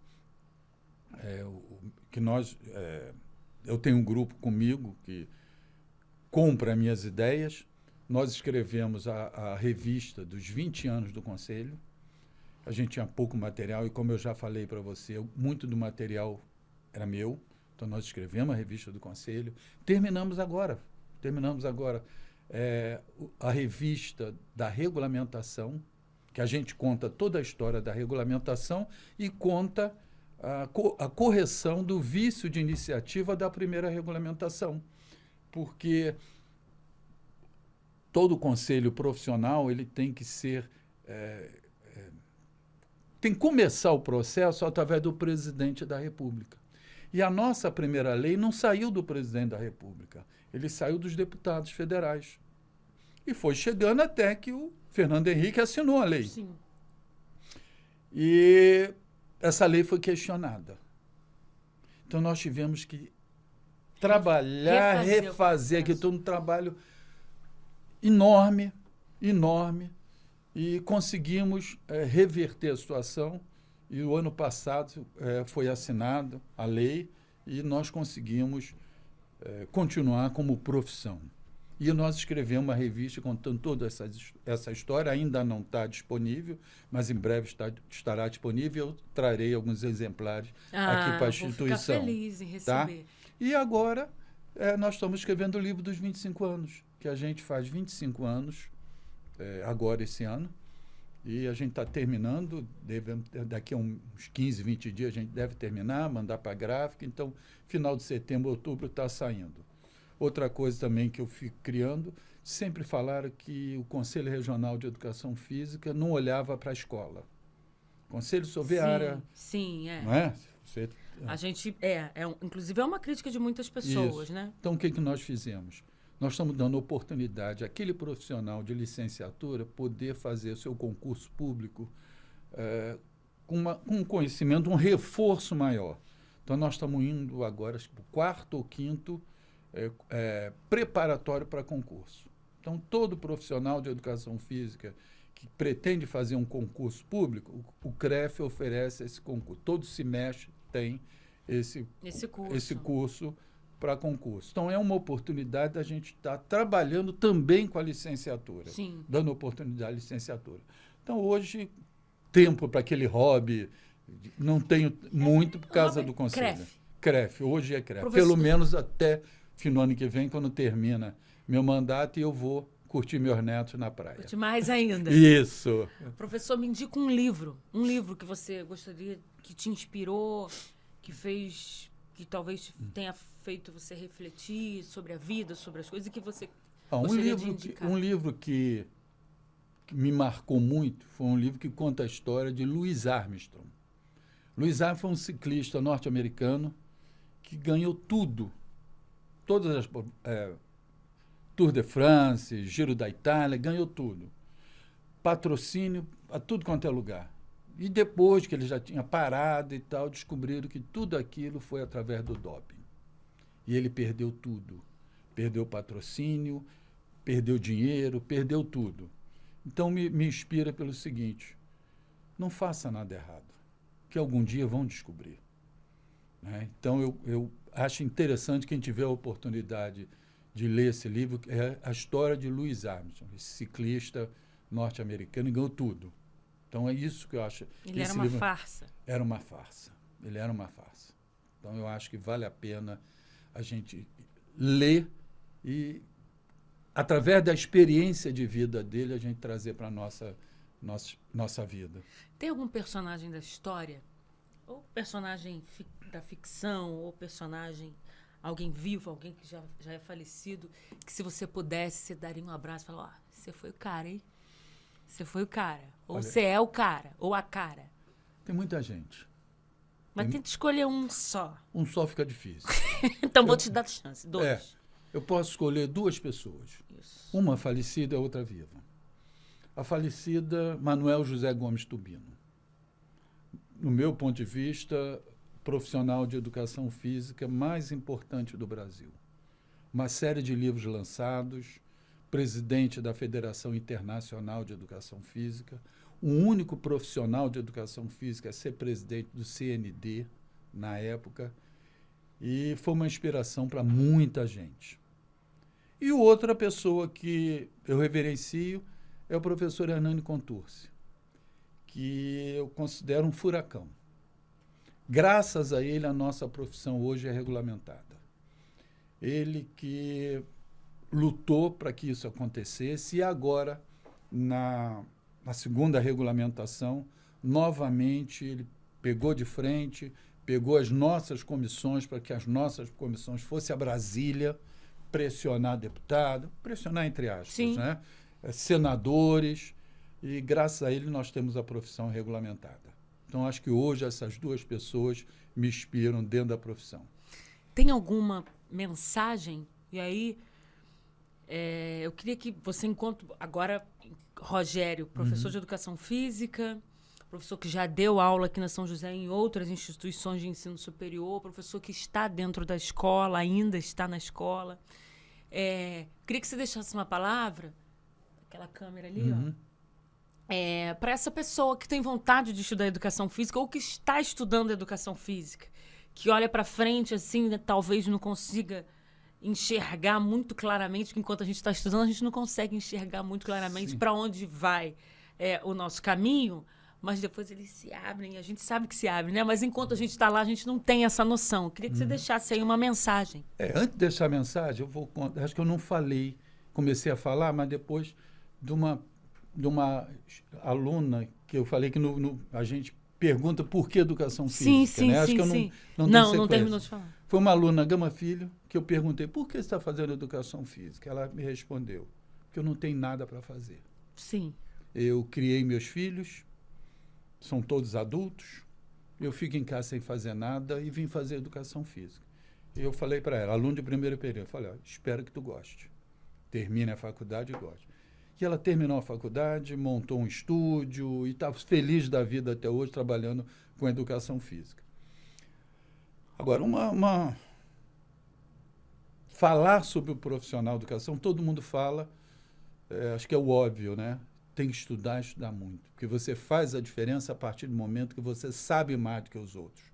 eu tenho um grupo comigo que compra minhas ideias. Nós escrevemos a revista dos 20 anos do Conselho. A gente tinha pouco material e, como eu já falei para você, muito do material era meu. Então, nós escrevemos a revista do Conselho. Terminamos agora a revista da regulamentação, que a gente conta toda a história da regulamentação e conta a correção do vício de iniciativa da primeira regulamentação. Porque todo conselho profissional ele tem que ser... tem que começar o processo através do presidente da República. E a nossa primeira lei não saiu do presidente da República, ele saiu dos deputados federais. E foi chegando até que o Fernando Henrique assinou a lei. Sim. E essa lei foi questionada. Então, nós tivemos que trabalhar, refazer aqui, todo um trabalho enorme, e conseguimos reverter a situação. E o ano passado foi assinada a lei e nós conseguimos continuar como profissão. E nós escrevemos uma revista contando toda essa história, ainda não está disponível, mas em breve estará disponível. Eu trarei alguns exemplares aqui para a instituição. Vou ficar feliz em receber. Tá? E agora nós estamos escrevendo o livro dos 25 anos, que a gente faz 25 anos agora esse ano, e a gente está terminando, daqui a uns 15, 20 dias a gente deve terminar, mandar para a gráfica, então final de setembro, outubro está saindo. Outra coisa também que eu fico criando, sempre falaram que o Conselho Regional de Educação Física não olhava para a escola. Conselho só vê a área... Sim, Não é? A gente... inclusive é uma crítica de muitas pessoas, né? Então, o que nós fizemos? Nós estamos dando oportunidade àquele profissional de licenciatura poder fazer o seu concurso público com um conhecimento, um reforço maior. Então, nós estamos indo agora, acho que, para o 4º ou 5º preparatório para concurso. Então, todo profissional de educação física que pretende fazer um concurso público, o CREF oferece esse concurso. Todo semestre tem esse curso para concurso. Então, é uma oportunidade da gente estar trabalhando também com a licenciatura. Sim. Dando oportunidade à licenciatura. Então, hoje, tempo para aquele hobby, não tenho muito por causa do conselho. CREF, hoje é CREF. Professor... Pelo menos até fim do ano que vem, quando termina meu mandato, e eu vou curtir meus netos na praia. Curtir mais ainda. Isso. Professor, me indica um livro que você gostaria, que te inspirou, que talvez tenha feito você refletir sobre a vida, sobre as coisas, e que você gostaria de indicar. Um livro que me marcou muito foi um livro que conta a história de Louis Armstrong. Louis Armstrong foi um ciclista norte-americano que ganhou tudo. Todas as Tour de France, Giro da Itália, ganhou tudo. Patrocínio a tudo quanto é lugar. E depois que ele já tinha parado e tal, descobriram que tudo aquilo foi através do doping. E ele perdeu tudo. Perdeu patrocínio, perdeu dinheiro, perdeu tudo. Então me inspira pelo seguinte: não faça nada errado, que algum dia vão descobrir. Né? Então eu acho interessante quem tiver a oportunidade de ler esse livro, é a história de Louis Armstrong, esse ciclista norte-americano, e ganhou tudo. Então, é isso que eu acho. Ele era uma farsa. Era uma farsa. Ele era uma farsa. Então, eu acho que vale a pena a gente ler e, através da experiência de vida dele, a gente trazer para a nossa vida. Tem algum personagem da história, ou personagem da ficção, ou personagem, alguém vivo, alguém que já é falecido, que se você pudesse, você daria um abraço e falar, você foi o cara, hein? Você foi o cara. Ou você é o cara, ou a cara. Tem muita gente. Mas tenta escolher um só. Um só fica difícil. Então vou te dar chance. 2. Eu posso escolher 2 pessoas. Isso. Uma falecida e a outra viva. A falecida, Manuel José Gomes Tubino. No meu ponto de vista, profissional de educação física mais importante do Brasil. Uma série de livros lançados, presidente da Federação Internacional de Educação Física, o único profissional de educação física a ser presidente do CND na época, e foi uma inspiração para muita gente. E outra pessoa que eu reverencio é o professor Hernani Contursi, que eu considero um furacão. Graças a ele, a nossa profissão hoje é regulamentada. Ele que lutou para que isso acontecesse e agora, na segunda regulamentação, novamente ele pegou de frente, pegou as nossas comissões para que as nossas comissões fossem a Brasília pressionar deputado, pressionar entre aspas, né? Senadores, e graças a ele nós temos a profissão regulamentada. Então, acho que hoje essas 2 pessoas me inspiram dentro da profissão. Tem alguma mensagem? E aí, eu queria que você, enquanto agora, Rogério, professor de educação física, professor que já deu aula aqui na São José em outras instituições de ensino superior, professor que está dentro da escola, ainda está na escola. Queria que você deixasse uma palavra, aquela câmera ali, para essa pessoa que tem vontade de estudar educação física ou que está estudando educação física, que olha para frente assim, né, talvez não consiga enxergar muito claramente, porque enquanto a gente está estudando, a gente não consegue enxergar muito claramente para onde vai o nosso caminho, mas depois eles se abrem, a gente sabe que se abre, né? Mas enquanto a gente está lá, a gente não tem essa noção. Queria que você deixasse aí uma mensagem. Antes de deixar a mensagem, eu vou contar. Acho que eu não falei, comecei a falar, mas depois de uma aluna que eu falei que a gente pergunta por que educação física, sim, né? Acho sim, que eu sim. não terminou de falar. Foi uma aluna, Gama Filho, que eu perguntei por que você está fazendo educação física. Ela me respondeu, que eu não tenho nada para fazer. Sim. Eu criei meus filhos, são todos adultos, eu fico em casa sem fazer nada e vim fazer educação física. E eu falei para ela, aluno de primeiro período, eu falei, espero que tu goste. Termine a faculdade e goste. E ela terminou a faculdade, montou um estúdio e está feliz da vida até hoje trabalhando com educação física. Agora, falar sobre o profissional de educação, todo mundo fala, acho que é o óbvio, né? Tem que estudar muito, porque você faz a diferença a partir do momento que você sabe mais do que os outros.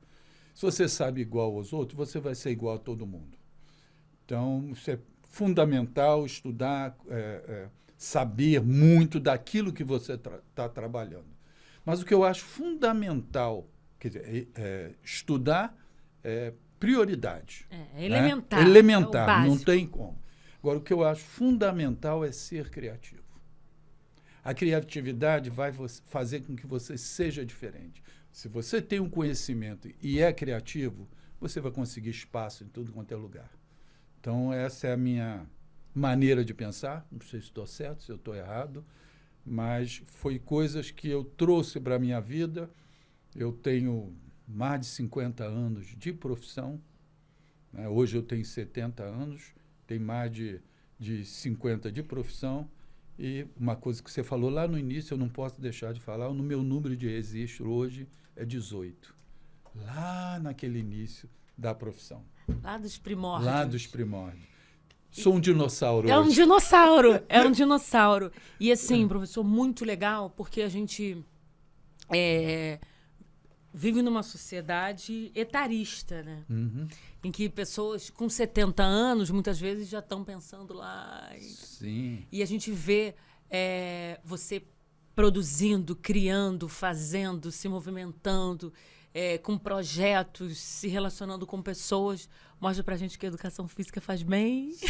Se você sabe igual aos outros, você vai ser igual a todo mundo. Então, isso é fundamental, estudar, saber muito daquilo que você está trabalhando. Mas o que eu acho fundamental, quer dizer, estudar é prioridade. É elementar. Né? Elementar, é não tem como. Agora, o que eu acho fundamental é ser criativo. A criatividade vai fazer com que você seja diferente. Se você tem um conhecimento e é criativo, você vai conseguir espaço em tudo quanto é lugar. Então, essa é a minha maneira de pensar. Não sei se estou certo, se eu estou errado, mas foi coisas que eu trouxe para a minha vida. Eu tenho mais de 50 anos de profissão, né? Hoje eu tenho 70 anos, tenho mais de 50 de profissão. E uma coisa que você falou lá no início, eu não posso deixar de falar, o meu número de registro hoje é 18. Lá naquele início da profissão. Lá dos primórdios. Lá dos primórdios. Sou um dinossauro hoje. É um dinossauro. E assim, professor, muito legal, porque a gente vive numa sociedade etarista, né? Uhum. Em que pessoas com 70 anos, muitas vezes, já estão pensando lá. Sim. E a gente vê você produzindo, criando, fazendo, se movimentando, com projetos, se relacionando com pessoas. Mostra pra gente que a educação física faz bem. Sim.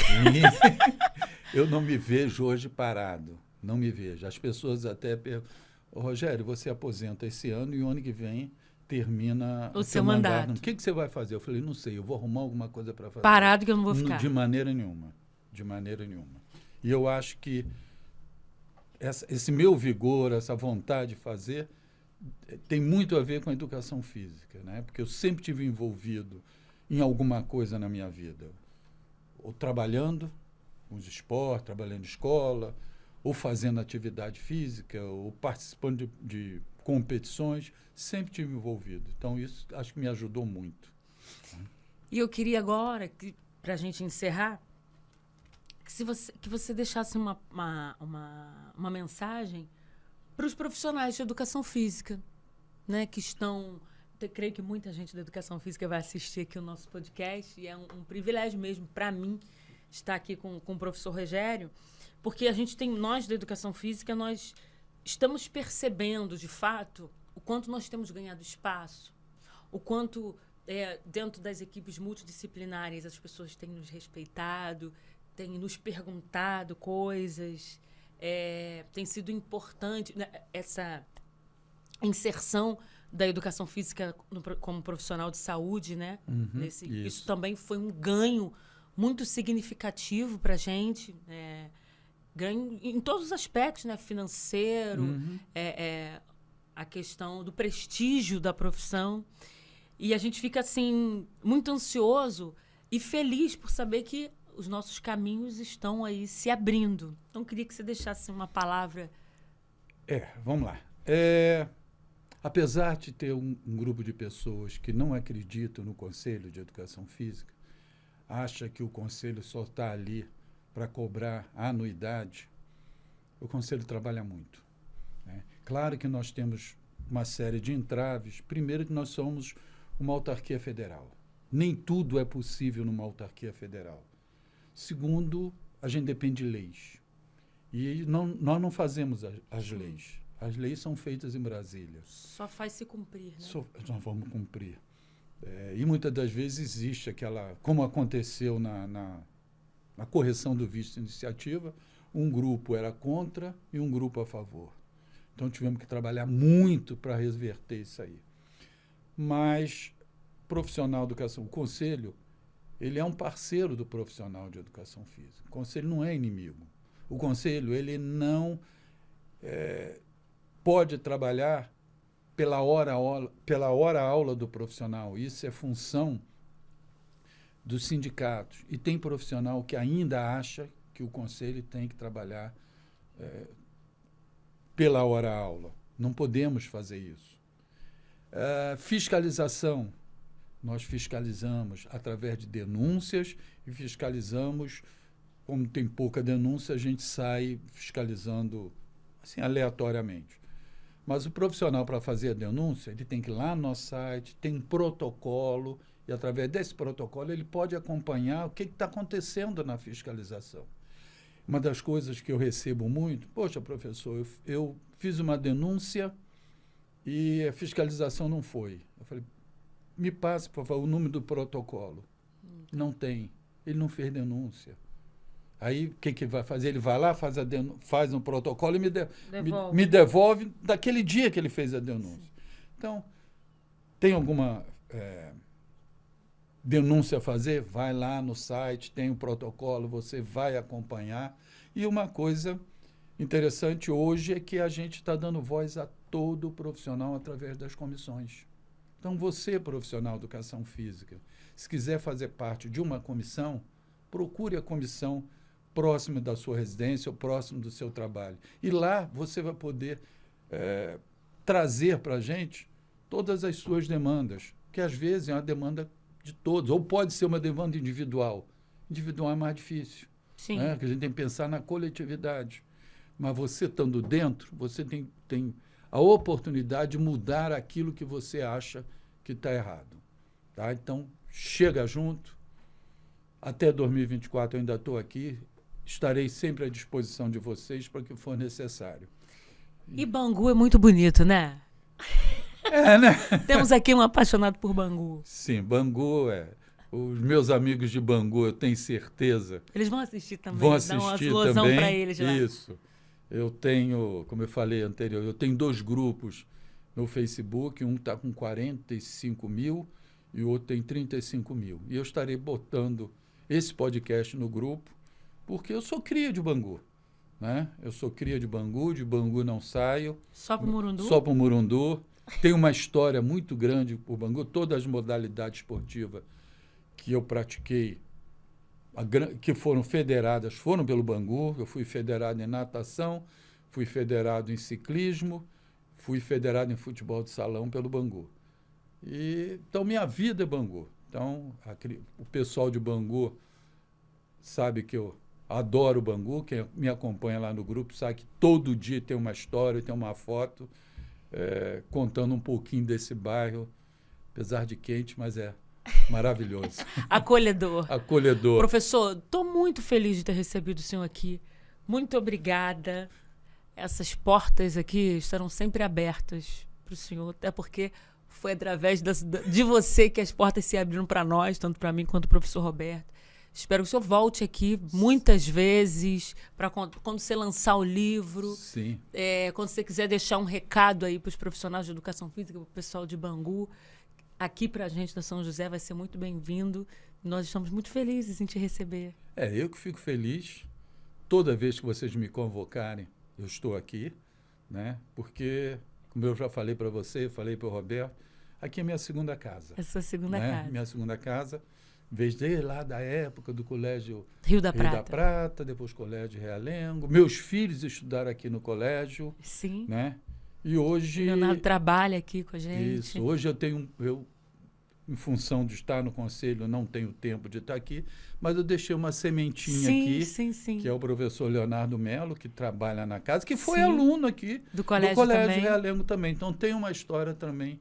Eu não me vejo hoje parado. Não me vejo. As pessoas até perguntam, Rogério, você aposenta esse ano e o ano que vem termina o seu mandato. O que você vai fazer? Eu falei, não sei, eu vou arrumar alguma coisa para fazer. Parado que eu não vou ficar. De maneira nenhuma. De maneira nenhuma. E eu acho que esse meu vigor, essa vontade de fazer, tem muito a ver com a educação física, né? Porque eu sempre tive envolvido em alguma coisa na minha vida. Ou trabalhando com os esportes, trabalhando em escola, ou fazendo atividade física, ou participando de competições, sempre tive envolvido. Então, isso acho que me ajudou muito. E eu queria agora, para a gente encerrar, que você deixasse uma mensagem para os profissionais de educação física, né, que estão... Eu creio que muita gente da educação física vai assistir aqui o nosso podcast, e é um privilégio mesmo para mim estar aqui com o professor Rogério, porque nós da educação física, nós estamos percebendo, de fato, o quanto nós temos ganhado espaço, o quanto, dentro das equipes multidisciplinares, as pessoas têm nos respeitado, têm nos perguntado coisas, tem sido importante, né, essa inserção da educação física como profissional de saúde, né? Isso também foi um ganho muito significativo para a gente, ganho em todos os aspectos, né? Financeiro, a questão do prestígio da profissão. E a gente fica, assim, muito ansioso e feliz por saber que os nossos caminhos estão aí se abrindo. Então, eu queria que você deixasse uma palavra. Vamos lá. Apesar de ter um grupo de pessoas que não acreditam no Conselho de Educação Física, acha que o Conselho só está ali para cobrar a anuidade, o Conselho trabalha muito, né? Claro que nós temos uma série de entraves. Primeiro, que nós somos uma autarquia federal. Nem tudo é possível numa autarquia federal. Segundo, a gente depende de leis. E nós não fazemos as leis. As leis são feitas em Brasília. Só faz se cumprir, né? Nós vamos cumprir. E muitas das vezes existe aquela... Como aconteceu na correção do visto de iniciativa, um grupo era contra e um grupo a favor. Então, tivemos que trabalhar muito para reverter isso aí. Mas, profissional de educação, o Conselho, ele é um parceiro do profissional de educação física. O Conselho não é inimigo. O Conselho, ele não... pode trabalhar pela hora-aula do profissional. Isso é função dos sindicatos. E tem profissional que ainda acha que o Conselho tem que trabalhar pela hora-aula. Não podemos fazer isso. Fiscalização. Nós fiscalizamos através de denúncias e fiscalizamos, como tem pouca denúncia, a gente sai fiscalizando assim, aleatoriamente. Mas o profissional, para fazer a denúncia, ele tem que ir lá no nosso site, tem um protocolo, e através desse protocolo ele pode acompanhar o que está acontecendo na fiscalização. Uma das coisas que eu recebo muito, poxa, professor, eu fiz uma denúncia e a fiscalização não foi. Eu falei, me passe, por favor, o número do protocolo. Não tem. Ele não fez denúncia. Aí, o que vai fazer? Ele vai lá, faz um protocolo e me devolve daquele dia que ele fez a denúncia. Sim. Então, tem alguma denúncia a fazer? Vai lá no site, tem um protocolo, você vai acompanhar. E uma coisa interessante hoje é que a gente está dando voz a todo profissional através das comissões. Então, você, profissional de educação física, se quiser fazer parte de uma comissão, procure a comissão próximo da sua residência ou próximo do seu trabalho. E lá você vai poder trazer para a gente todas as suas demandas, que às vezes é uma demanda de todos, ou pode ser uma demanda individual. Individual é mais difícil, né? Porque a gente tem que pensar na coletividade. Mas você estando dentro, você tem a oportunidade de mudar aquilo que você acha que está errado. Tá? Então, chega junto. Até 2024 eu ainda estou aqui. Estarei sempre à disposição de vocês para o que for necessário. E Bangu é muito bonito, né? É, né? Temos aqui um apaixonado por Bangu. Sim, Bangu Os meus amigos de Bangu, eu tenho certeza. Eles vão assistir também. Vão Dá assistir uma também. para eles lá. Isso. Eu tenho, como eu falei anterior, eu tenho 2 grupos no Facebook. Um está com 45 mil e o outro tem 35 mil. E eu estarei botando esse podcast no grupo, porque eu sou cria de Bangu. Né? Eu sou cria de Bangu não saio. Só para o Murundu? Só para o Murundu. Tem uma história muito grande por Bangu. Todas as modalidades esportivas que eu pratiquei, que foram federadas, foram pelo Bangu. Eu fui federado em natação, fui federado em ciclismo, fui federado em futebol de salão pelo Bangu. Então, minha vida é Bangu. Então, o pessoal de Bangu sabe que eu adoro o Bangu. Quem me acompanha lá no grupo sabe que todo dia tem uma história, tem uma foto contando um pouquinho desse bairro, apesar de quente, mas é maravilhoso. Acolhedor. Acolhedor. Professor, estou muito feliz de ter recebido o senhor aqui. Muito obrigada. Essas portas aqui estarão sempre abertas para o senhor, até porque foi através de você que as portas se abriram para nós, tanto para mim quanto para o professor Roberto. Espero que o senhor volte aqui muitas vezes, para quando você lançar o livro. Sim. Quando você quiser deixar um recado aí para os profissionais de educação física, para o pessoal de Bangu, aqui para a gente da São José, vai ser muito bem-vindo. Nós estamos muito felizes em te receber. Eu que fico feliz. Toda vez que vocês me convocarem, eu estou aqui, né? Porque, como eu já falei para você, falei para o Roberto, aqui é minha segunda casa. É sua segunda casa. Minha segunda casa. Desde lá da época do Colégio Rio da Prata, depois Colégio Realengo. Meus filhos estudaram aqui no colégio. Sim. Né? E hoje... O Leonardo trabalha aqui com a gente. Isso. Hoje eu, em função de estar no conselho, não tenho tempo de estar aqui, mas eu deixei uma sementinha aqui, sim. que é o professor Leonardo Melo, que trabalha na casa, que foi Sim. aluno aqui do Colégio Realengo também. Então, tem uma história também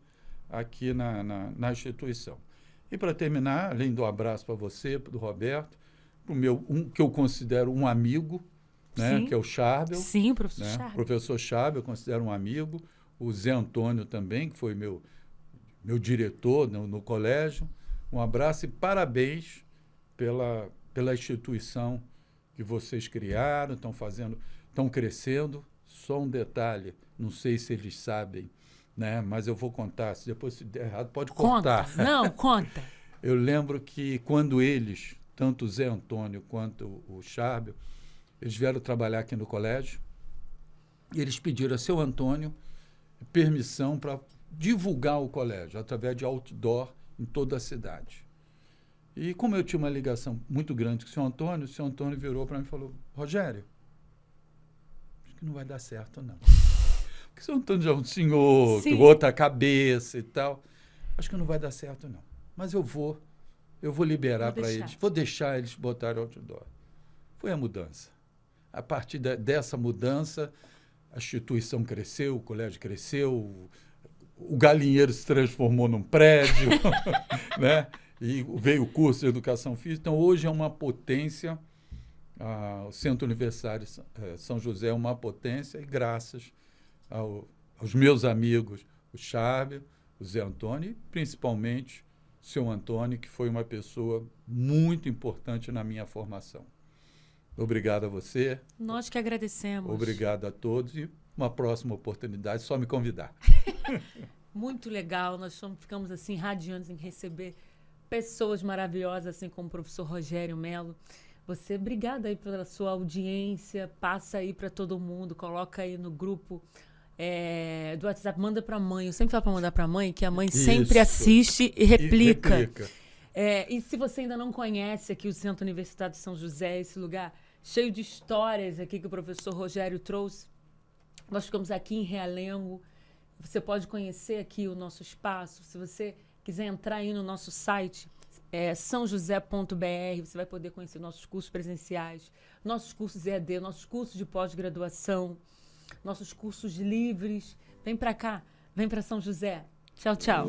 aqui na instituição. E, para terminar, além do abraço para você, do Roberto, para o que eu considero um amigo, né, que é o Charbel. Sim, professor né? Charbel. Professor Charbel, eu considero um amigo. O Zé Antônio também, que foi meu diretor no colégio. Um abraço e parabéns pela instituição que vocês criaram, estão crescendo. Só um detalhe, não sei se eles sabem, né? Mas eu vou contar, se depois se der errado, pode cortar. Conta. Não, conta. Eu lembro que quando eles, tanto o Zé Antônio quanto o Charbel, eles vieram trabalhar aqui no colégio, e eles pediram a seu Antônio permissão para divulgar o colégio, através de outdoor em toda a cidade. E como eu tinha uma ligação muito grande com o seu Antônio virou para mim e falou: Rogério, acho que não vai dar certo, não. Porque o seu Antônio já é um senhor, com outra cabeça e tal. Acho que não vai dar certo, não. Mas eu vou liberar para eles, vou deixar eles botarem outdoor. Foi a mudança. A partir dessa mudança, a instituição cresceu, o colégio cresceu, o galinheiro se transformou num prédio, né? E veio o curso de educação física. Então, hoje é uma potência, o Centro Universitário São José é uma potência, e graças aos meus amigos, o Charbel, o Zé Antônio, e principalmente o seu Antônio, que foi uma pessoa muito importante na minha formação. Obrigado a você. Nós que agradecemos. Obrigado a todos e uma próxima oportunidade, só me convidar. Muito legal, nós ficamos assim radiantes em receber pessoas maravilhosas, assim como o professor Rogério Melo. Você, obrigada aí pela sua audiência, passa aí para todo mundo, coloca aí no grupo do WhatsApp, manda para a mãe. Eu sempre falo para mandar para a mãe, que a mãe sempre assiste e replica. E se você ainda não conhece aqui o Centro Universitário de São José, esse lugar cheio de histórias aqui que o professor Rogério trouxe, nós ficamos aqui em Realengo. Você pode conhecer aqui o nosso espaço. Se você quiser entrar aí no nosso site, sãojosé.br, você vai poder conhecer nossos cursos presenciais, nossos cursos EAD, nossos cursos de pós-graduação, nossos cursos livres. Vem para cá, vem para São José. Tchau, tchau.